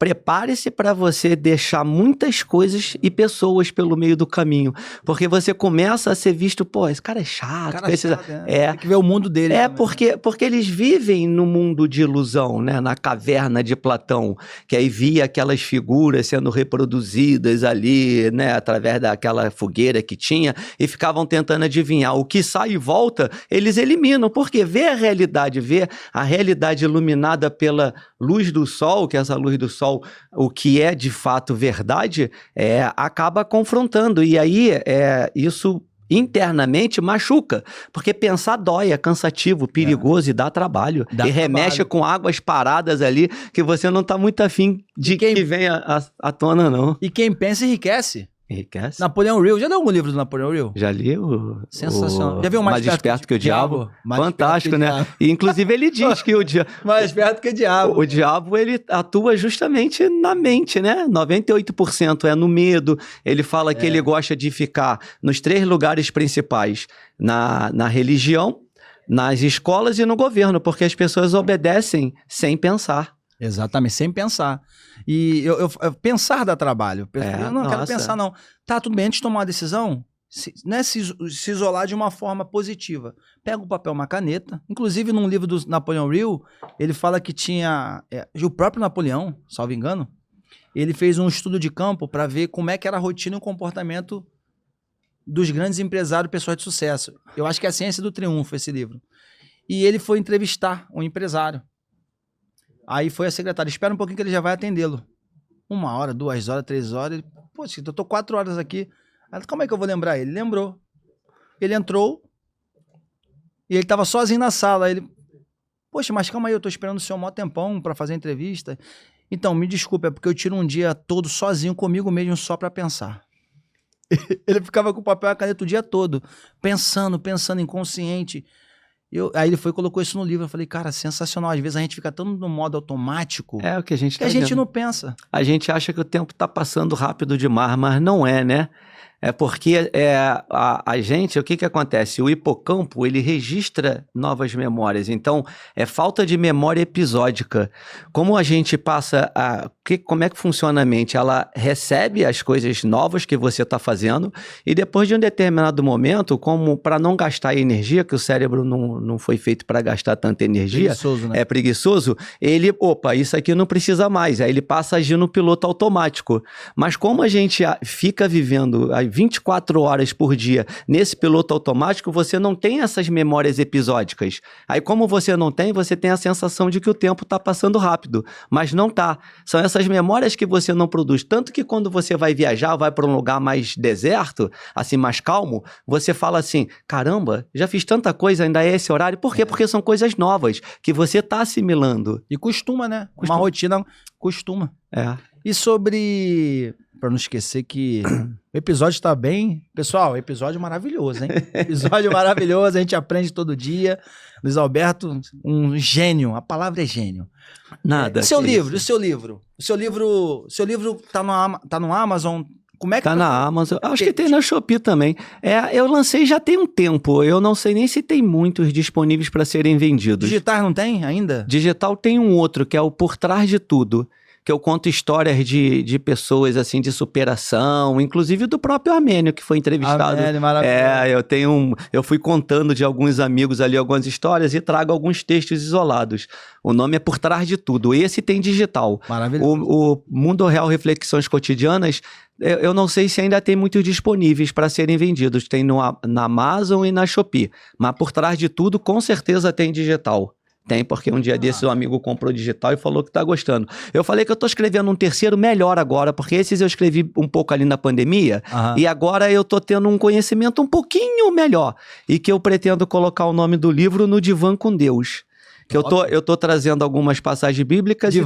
prepare-se para você deixar muitas coisas e pessoas pelo meio do caminho. Porque você começa a ser visto, pô, esse cara é chato. Tem que ver o mundo dele. Porque eles vivem no mundo de ilusão, né? Na caverna de Platão, que aí via aquelas figuras sendo reproduzidas ali, né? Através daquela fogueira que tinha, e ficavam tentando adivinhar. O que sai e volta, eles eliminam. Porque ver a realidade iluminada pela luz do sol, que essa luz do sol, o que é de fato verdade, acaba confrontando. E aí, isso internamente machuca, porque pensar dói, é cansativo, perigoso e dá trabalho. Remexe com águas paradas ali, que você não está muito afim de que venha à tona, não. E quem pensa enriquece. Enriquece. Napoleão Hill. Já leu algum livro do Napoleão Hill? Já li Sensacional. Já viu Mais Esperto que o Diabo? Fantástico, né? E, inclusive, ele diz que o diabo... Mais esperto que o diabo. O diabo, ele atua justamente na mente, né? 98% é no medo. Ele fala que ele gosta de ficar nos 3 lugares principais. Na religião, nas escolas e no governo. Porque as pessoas obedecem sem pensar. Exatamente, sem pensar. E eu pensar dá trabalho. Eu não quero pensar, não. Tá, tudo bem, antes de tomar uma decisão, se isolar de uma forma positiva. Pega um papel, uma caneta. Inclusive, num livro do Napoleão Hill, ele fala que tinha... o próprio Napoleão, salvo engano, ele fez um estudo de campo para ver como é que era a rotina e o comportamento dos grandes empresários, pessoas de sucesso. Eu acho que é A Ciência do Triunfo, esse livro. E ele foi entrevistar um empresário. Aí foi a secretária, espera um pouquinho que ele já vai atendê-lo. 1 hora, 2 horas, 3 horas. Ele, poxa, eu tô 4 horas aqui. Ela, como é que eu vou lembrar ele? Ele lembrou. Ele entrou e ele tava sozinho na sala. Ele, poxa, mas calma aí, eu tô esperando o senhor um maior tempão pra fazer a entrevista. Então, me desculpe, é porque eu tiro um dia todo sozinho comigo mesmo só pra pensar. Ele ficava com o papel e a caneta o dia todo, pensando inconsciente. Aí ele foi e colocou isso no livro. Eu falei, cara, sensacional. Às vezes a gente fica tão no modo automático o que a gente que a gente não pensa. A gente acha que o tempo tá passando rápido demais, mas não é, né? É porque a gente, o que acontece? O hipocampo, ele registra novas memórias. Então, é falta de memória episódica. Como a gente passa como é que funciona a mente? Ela recebe as coisas novas que você está fazendo e depois de um determinado momento, como para não gastar energia, que o cérebro não foi feito para gastar tanta energia, Preguiçoso, né? é preguiçoso, ele, isso aqui não precisa mais. Aí ele passa a agir no piloto automático. Mas como a gente fica vivendo 24 horas por dia nesse piloto automático, você não tem essas memórias episódicas. Aí como você não tem, você tem a sensação de que o tempo está passando rápido, mas não tá. São essas memórias que você não produz. Tanto que quando você vai viajar, vai para um lugar mais deserto, assim, mais calmo, você fala assim, caramba, já fiz tanta coisa, ainda é esse horário. Por quê? Porque são coisas novas que você está assimilando. E costuma, né? Uma rotina costuma. E sobre... Pra não esquecer que o episódio tá bem... Pessoal, episódio maravilhoso, hein? Episódio maravilhoso, a gente aprende todo dia. Luiz Alberto, um gênio. A palavra é gênio. Nada. O seu livro? O seu livro tá no Amazon... Como é que tá na Amazon. Acho que tem na Shopee também. Eu lancei já tem um tempo. Eu não sei nem se tem muitos disponíveis para serem vendidos. Digitais não tem ainda? Digital tem um outro, que é o Por Trás de Tudo. Que eu conto histórias de pessoas, assim, de superação, inclusive do próprio Armênio, que foi entrevistado. Armênio, maravilhoso. Eu fui contando de alguns amigos ali algumas histórias e trago alguns textos isolados. O nome é Por Trás de Tudo. Esse tem digital. Maravilhoso. O Mundo Real Reflexões Cotidianas, eu não sei se ainda tem muitos disponíveis para serem vendidos. Tem na Amazon e na Shopee. Mas Por Trás de Tudo, com certeza tem digital. Tem, porque um dia desses um amigo comprou digital e falou que tá gostando. Eu falei que eu tô escrevendo um terceiro melhor agora, porque esses eu escrevi um pouco ali na pandemia, e agora eu tô tendo um conhecimento um pouquinho melhor. E que eu pretendo colocar o nome do livro no Divã com Deus. Que eu tô trazendo algumas passagens bíblicas e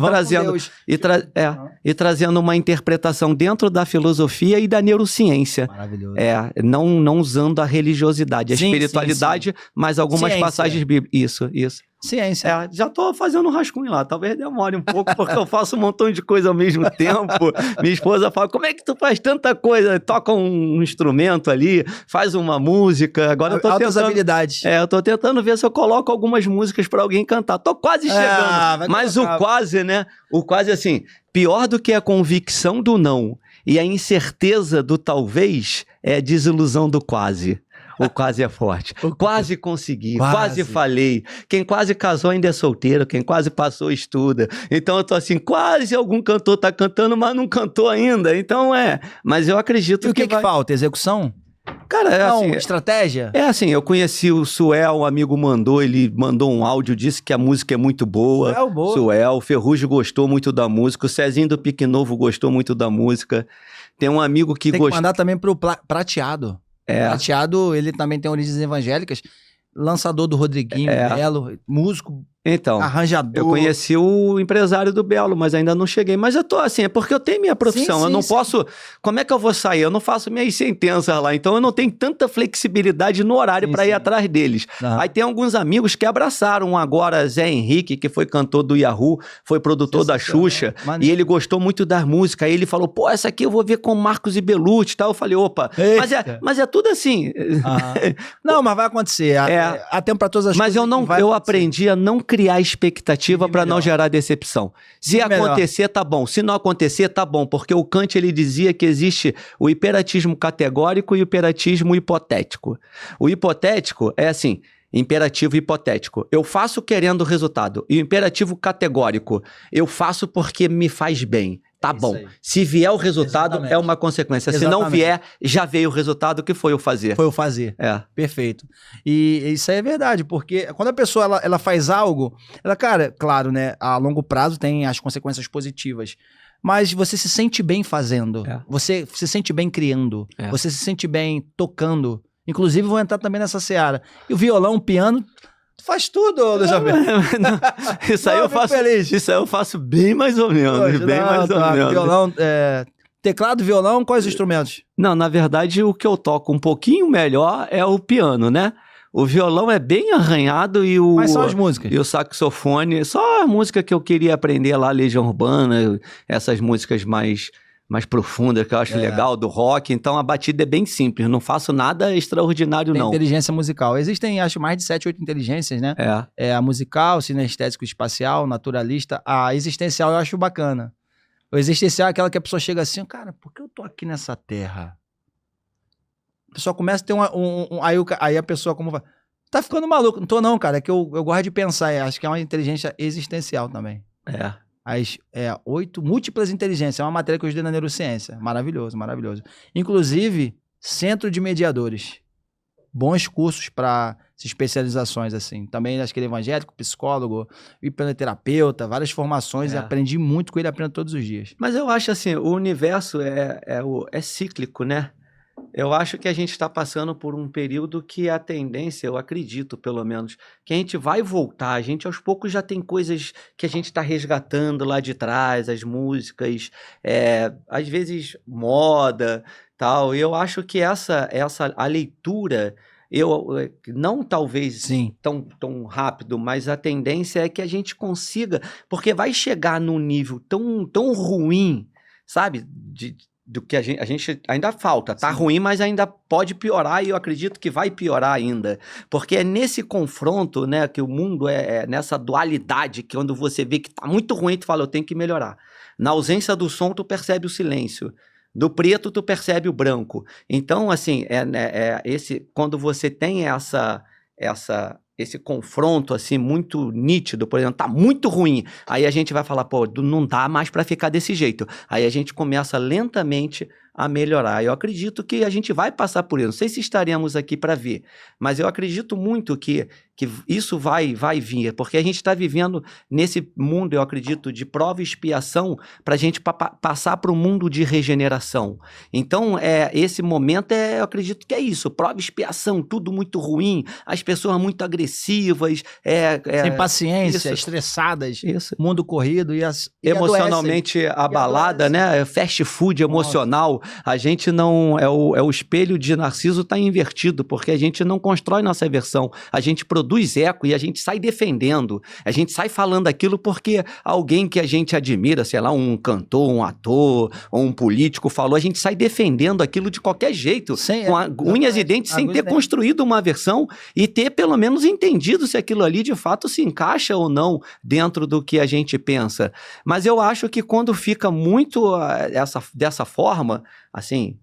trazendo uma interpretação dentro da filosofia e da neurociência. Maravilhoso. Não usando a religiosidade, a espiritualidade, mas algumas passagens bíblicas. Isso. Ciência. Já tô fazendo um rascunho lá. Talvez demore um pouco, porque eu faço um montão de coisa ao mesmo tempo. Minha esposa fala, como é que tu faz tanta coisa? Toca um instrumento ali, faz uma música. Agora eu tô Altas habilidades. eu tô tentando ver se eu coloco algumas músicas pra alguém cantar. Tô quase chegando. Mas o quase, né? O quase, assim, pior do que a convicção do não e a incerteza do talvez é a desilusão do quase. O quase é forte. Quase consegui, quase falei. Quem quase casou ainda é solteiro, quem quase passou estuda. Então eu tô assim, quase algum cantor tá cantando, mas não cantou ainda. Então mas eu acredito que... E o que falta? Execução? Cara, assim... estratégia? Eu conheci o Suel, um amigo ele mandou um áudio, disse que a música é muito boa. Suel, Ferrugem gostou muito da música, o Cezinho do Pique Novo gostou muito da música. Tem um amigo que gostou... Tem que mandar também pro Prateado. Prateado, ele também tem origens evangélicas, lançador do Rodriguinho Belo, músico, arranjador. Eu conheci o empresário do Belo, mas ainda não cheguei. Mas eu tô assim, é porque eu tenho minha profissão, eu não posso... Como é que eu vou sair? Eu não faço minhas sentenças lá, então eu não tenho tanta flexibilidade no horário para ir atrás deles. Aí tem alguns amigos que abraçaram agora, Zé Henrique, que foi cantor do Yahoo, foi produtor da Xuxa, e ele gostou muito da música, aí ele falou, pô, essa aqui eu vou ver com Marcos e Belucci e tal. Eu falei, opa, mas é tudo assim. Não, mas vai acontecer, há tempo para todas as coisas. Mas eu aprendi a não criar expectativa para não gerar decepção. Se acontecer, tá bom. Se não acontecer, tá bom. Porque o Kant, ele dizia que existe o imperatismo categórico e o imperatismo hipotético. O hipotético é assim, imperativo hipotético. Eu faço querendo o resultado. E o imperativo categórico, eu faço porque me faz bem. Tá bom. Se vier o resultado, é uma consequência. Se não vier, já veio o resultado, que foi o fazer. Foi o fazer. Perfeito. E isso aí é verdade, porque quando a pessoa ela faz algo, cara, claro, né, a longo prazo tem as consequências positivas, mas você se sente bem fazendo, você se sente bem criando, você se sente bem tocando. Inclusive, vou entrar também nessa seara. E o violão, o piano... Faz tudo, Luiz Alberto. Isso aí eu faço bem mais ou menos. Violão, teclado, violão, quais instrumentos? Não, na verdade, o que eu toco um pouquinho melhor é o piano, né? O violão é bem arranhado e o... Mas só as músicas? E o saxofone, só a música que eu queria aprender lá, Legião Urbana, essas músicas mais mais profunda, que eu acho legal, do rock. Então a batida é bem simples, não faço nada extraordinário, Tem não. inteligência musical. Existem, acho, mais de 7, 8 inteligências, né? É a musical, sinestésico espacial, naturalista. A existencial eu acho bacana. O existencial é aquela que a pessoa chega assim, cara, por que eu tô aqui nessa terra? A pessoa começa a ter aí a pessoa como vai, tá ficando maluco. Não tô não, cara, é que eu gosto de pensar, acho que é uma inteligência existencial também. As 8 múltiplas inteligências, é uma matéria que eu estudei na neurociência. Maravilhoso, maravilhoso. Inclusive, centro de mediadores. Bons cursos para especializações, assim. Também acho que ele é evangélico, psicólogo, hipnoterapeuta, várias formações, e aprendi muito com ele, aprendo todos os dias. Mas eu acho assim, o universo é cíclico, né? Eu acho que a gente está passando por um período que a tendência, eu acredito pelo menos, que a gente vai voltar. A gente aos poucos já tem coisas que a gente está resgatando lá de trás, as músicas, às vezes moda, tal. E eu acho que a leitura, não talvez tão rápido, mas a tendência é que a gente consiga, porque vai chegar num nível tão ruim, sabe, do que a gente ainda falta, tá ruim, mas ainda pode piorar, e eu acredito que vai piorar ainda, porque é nesse confronto, né, que o mundo é nessa dualidade, que quando você vê que tá muito ruim, tu fala, eu tenho que melhorar. Na ausência do som, tu percebe o silêncio. Do preto, tu percebe o branco. Então, assim, quando você tem esse confronto, assim, muito nítido, por exemplo, tá muito ruim, aí a gente vai falar, pô, não dá mais para ficar desse jeito. Aí a gente começa lentamente a melhorar. Eu acredito que a gente vai passar por isso. Não sei se estaremos aqui para ver, mas eu acredito muito que isso vai vir, porque a gente está vivendo nesse mundo, eu acredito, de prova e expiação, para a gente passar para o mundo de regeneração. Então, esse momento, eu acredito que é isso, prova e expiação, tudo muito ruim, as pessoas muito agressivas, sem paciência, estressadas, mundo corrido e emocionalmente abalada, né? Fast food emocional. A gente não... o espelho de Narciso está invertido, porque a gente não constrói nossa versão. A gente produz eco e a gente sai defendendo. A gente sai falando aquilo porque alguém que a gente admira, sei lá, um cantor, um ator, ou um político falou, a gente sai defendendo aquilo de qualquer jeito, com unhas e dentes, sem ter construído uma versão e ter pelo menos entendido se aquilo ali de fato se encaixa ou não dentro do que a gente pensa. Mas eu acho que quando fica muito dessa forma, assim,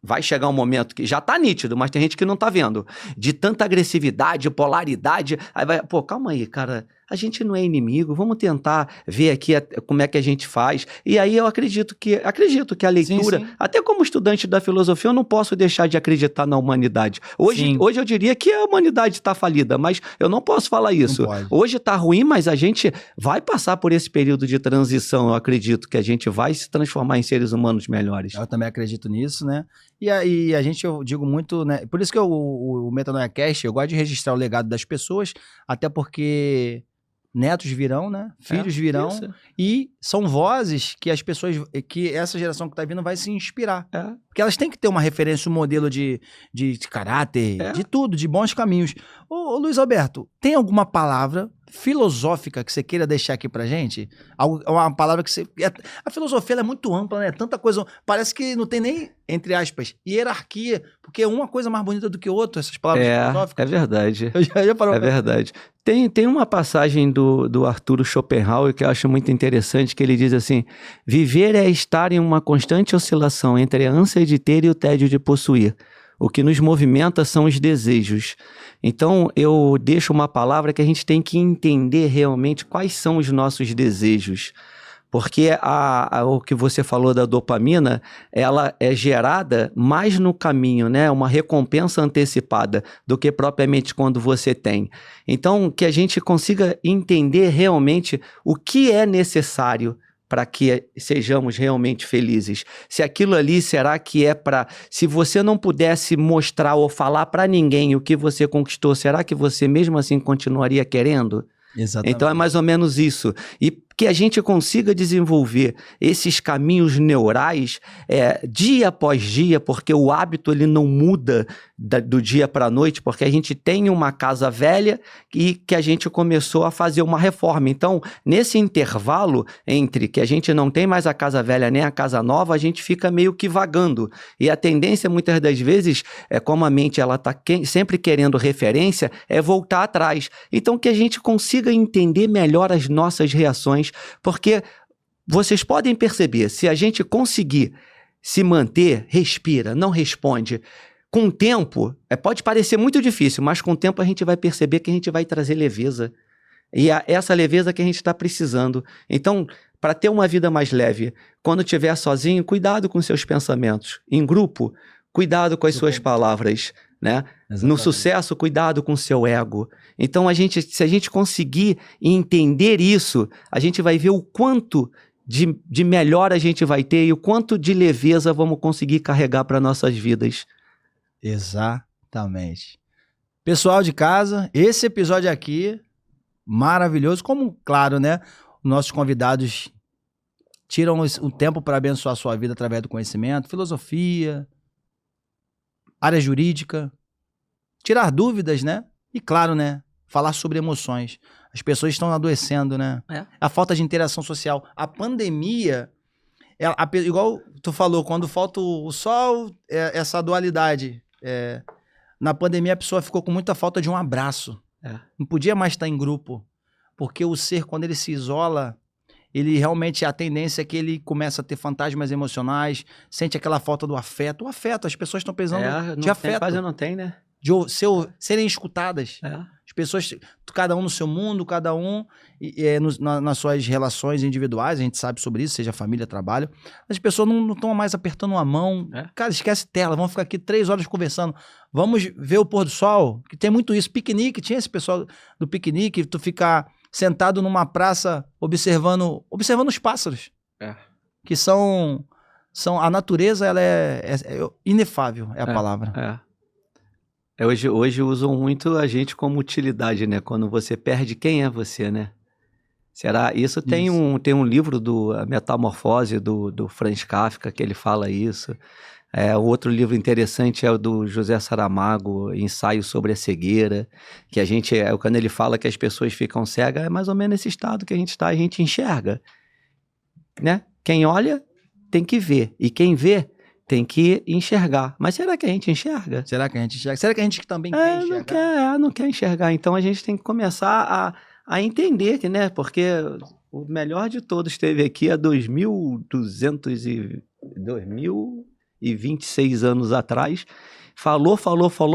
vai chegar um momento que já tá nítido, mas tem gente que não tá vendo, de tanta agressividade, polaridade, aí vai, pô, calma aí, cara, a gente não é inimigo, vamos tentar ver aqui como é que a gente faz. E aí eu acredito que a leitura, até como estudante da filosofia, eu não posso deixar de acreditar na humanidade. Hoje eu diria que a humanidade está falida, mas eu não posso falar isso. Hoje está ruim, mas a gente vai passar por esse período de transição, eu acredito que a gente vai se transformar em seres humanos melhores. Eu também acredito nisso, né? E aí eu digo muito, né? Por isso que o Metanoia Cast, eu gosto de registrar o legado das pessoas, até porque netos virão, né? Filhos virão. Isso. E são vozes que as pessoas, que essa geração que tá vindo vai se inspirar. Porque elas têm que ter uma referência, um modelo de caráter, de tudo, de bons caminhos. Ô Luiz Alberto, tem alguma palavra filosófica que você queira deixar aqui pra gente? Uma palavra que você... A filosofia ela é muito ampla, né? Tanta coisa... Parece que não tem nem, entre aspas, hierarquia, porque uma coisa é mais bonita do que outra, essas palavras filosóficas. É verdade. Já parou verdade. Tem uma passagem do Arthur Schopenhauer que eu acho muito interessante, que ele diz assim, viver é estar em uma constante oscilação entre a ânsia de ter e o tédio de possuir. O que nos movimenta são os desejos. Então, eu deixo uma palavra que a gente tem que entender realmente quais são os nossos desejos. Porque o que você falou da dopamina, ela é gerada mais no caminho, né? Uma recompensa antecipada do que propriamente quando você tem. Então, que a gente consiga entender realmente o que é necessário para que sejamos realmente felizes. Se aquilo ali, será que é para... Se você não pudesse mostrar ou falar para ninguém o que você conquistou, será que você mesmo assim continuaria querendo? Exatamente. Então é mais ou menos isso. E que a gente consiga desenvolver esses caminhos neurais dia após dia, porque o hábito ele não muda do dia para a noite, porque a gente tem uma casa velha e que a gente começou a fazer uma reforma. Então, nesse intervalo entre que a gente não tem mais a casa velha nem a casa nova, a gente fica meio que vagando. E a tendência, muitas das vezes, como a mente ela está sempre querendo referência, é voltar atrás. Então, que a gente consiga entender melhor as nossas reações, porque vocês podem perceber, se a gente conseguir se manter, respira, não responde, com o tempo, pode parecer muito difícil, mas com o tempo a gente vai perceber que a gente vai trazer leveza. E é essa leveza que a gente está precisando. Então, para ter uma vida mais leve, quando estiver sozinho, cuidado com seus pensamentos. Em grupo, cuidado com as suas palavras, né? No sucesso, cuidado com o seu ego. Então, se a gente conseguir entender isso, a gente vai ver o quanto de melhor a gente vai ter e o quanto de leveza vamos conseguir carregar para nossas vidas. Exatamente. Pessoal de casa, esse episódio aqui, maravilhoso. Como, claro, né? Nossos convidados tiram o tempo para abençoar a sua vida através do conhecimento, filosofia, área jurídica, tirar dúvidas, né? E claro, né? Falar sobre emoções. As pessoas estão adoecendo, né? A falta de interação social. A pandemia, igual tu falou, quando falta o sol, essa dualidade. Na pandemia, a pessoa ficou com muita falta de um abraço. Não podia mais estar em grupo. Porque o ser, quando ele se isola, ele realmente, a tendência é que ele começa a ter fantasmas emocionais, sente aquela falta do afeto. O afeto, as pessoas estão precisando de afeto. Quase não tem, né? De serem escutadas. As pessoas, cada um no seu mundo, cada um nas suas relações individuais, a gente sabe sobre isso, seja família, trabalho. As pessoas não estão mais apertando a mão. Cara, esquece tela, vamos ficar aqui 3 horas conversando. Vamos ver o pôr do sol, que tem muito isso. Piquenique, tinha esse pessoal do piquenique, tu ficar sentado numa praça observando os pássaros. Que são a natureza, ela é inefável, é a palavra. Hoje usam muito a gente como utilidade, né? Quando você perde, quem é você, né? Isso tem um livro A Metamorfose do Franz Kafka, que ele fala isso. O outro livro interessante é o do José Saramago, Ensaio sobre a Cegueira, que quando ele fala que as pessoas ficam cegas, é mais ou menos esse estado que a gente está, a gente enxerga, né? Quem olha tem que ver, e quem vê tem que enxergar. Mas será que a gente enxerga? Será que a gente também quer enxergar? Não quer enxergar. Então a gente tem que começar a entender que, né? Porque o melhor de todos esteve aqui há 2026 anos atrás. Falou,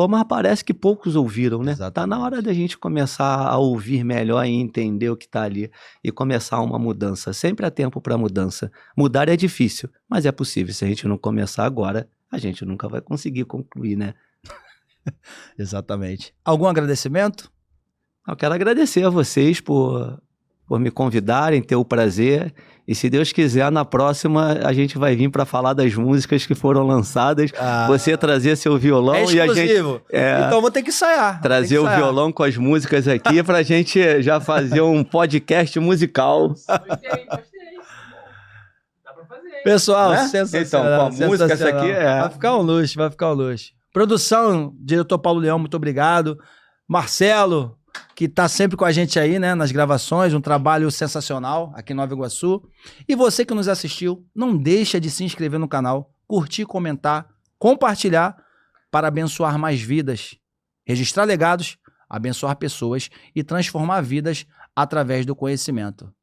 mas parece que poucos ouviram, né? Exatamente. Tá na hora da gente começar a ouvir melhor e entender o que tá ali e começar uma mudança. Sempre há tempo para mudança. Mudar é difícil, mas é possível. Se a gente não começar agora, a gente nunca vai conseguir concluir, né? Exatamente. Algum agradecimento? Eu quero agradecer a vocês por me convidarem, ter o prazer. E se Deus quiser, na próxima a gente vai vir para falar das músicas que foram lançadas. Você trazer seu violão e a gente... Então vou ter que ensaiar. Trazer o violão com as músicas aqui pra gente já fazer um podcast musical. Gostei. Dá pra fazer. Pessoal, sensacional. Então, com a música, essa aqui Vai ficar um luxo. Produção, diretor Paulo Leão, muito obrigado. Marcelo, que tá sempre com a gente aí, né, nas gravações, um trabalho sensacional aqui em Nova Iguaçu. E você que nos assistiu, não deixa de se inscrever no canal, curtir, comentar, compartilhar para abençoar mais vidas, registrar legados, abençoar pessoas e transformar vidas através do conhecimento.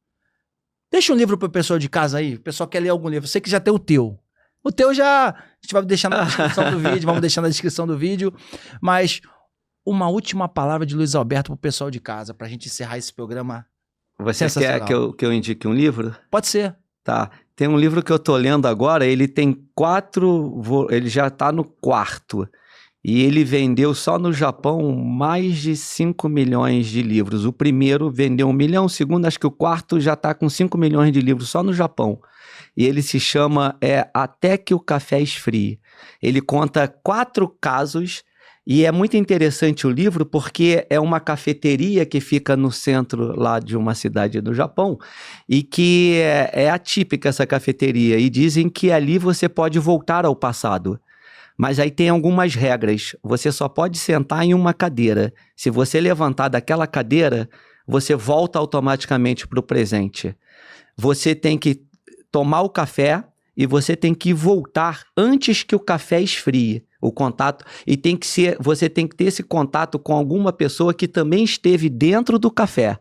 Deixa um livro pro pessoal de casa aí, o pessoal quer ler algum livro, você que já tem o teu. O teu a gente vai deixar na descrição do vídeo, vamos deixar na descrição do vídeo, mas... Uma última palavra de Luiz Alberto pro pessoal de casa, pra gente encerrar esse programa. Você quer que eu indique um livro? Pode ser. Tá. Tem um livro que eu tô lendo agora, ele tem 4... Ele já tá no 4º. E ele vendeu só no Japão mais de 5 milhões de livros. O primeiro vendeu 1 milhão, o segundo, acho que o 4º já tá com 5 milhões de livros só no Japão. E ele se chama Até que o Café Esfrie. Ele conta 4 casos E é muito interessante o livro porque é uma cafeteria que fica no centro lá de uma cidade do Japão e que é atípica essa cafeteria. E dizem que ali você pode voltar ao passado. Mas aí tem algumas regras. Você só pode sentar em uma cadeira. Se você levantar daquela cadeira, você volta automaticamente para o presente. Você tem que tomar o café e você tem que voltar antes que o café esfrie. O contato, e você tem que ter esse contato com alguma pessoa que também esteve dentro do café.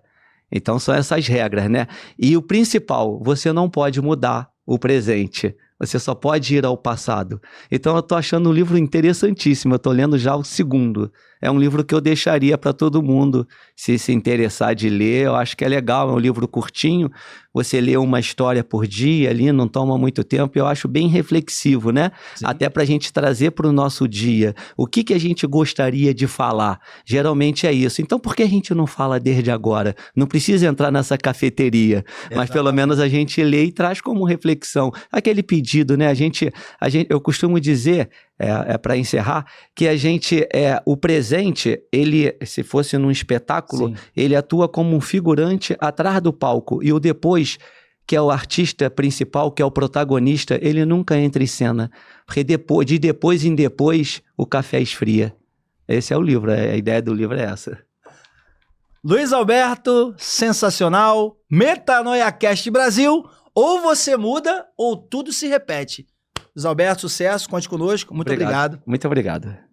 Então são essas regras, né? E o principal, você não pode mudar o presente. Você só pode ir ao passado. Então eu tô achando um livro interessantíssimo. Eu tô lendo já o segundo. É um livro que eu deixaria para todo mundo se interessar de ler. Eu acho que é legal, é um livro curtinho. Você lê uma história por dia ali, não toma muito tempo. Eu acho bem reflexivo, né? Sim. Até para a gente trazer para o nosso dia. O que a gente gostaria de falar? Geralmente é isso. Então por que a gente não fala desde agora? Não precisa entrar nessa cafeteria. Mas pelo menos a gente lê e traz como reflexão. Aquele pedido, né? Eu costumo dizer... para encerrar, que o presente, ele, se fosse num espetáculo, Sim. ele atua como um figurante atrás do palco, e o depois, que é o artista principal, que é o protagonista, ele nunca entra em cena, porque de depois em depois, o café esfria. Esse é o livro, a ideia do livro é essa. Luiz Alberto, sensacional, MetanoiaCast Brasil, ou você muda ou tudo se repete. Luiz Alberto, sucesso, conte conosco. Muito obrigado. Muito obrigado.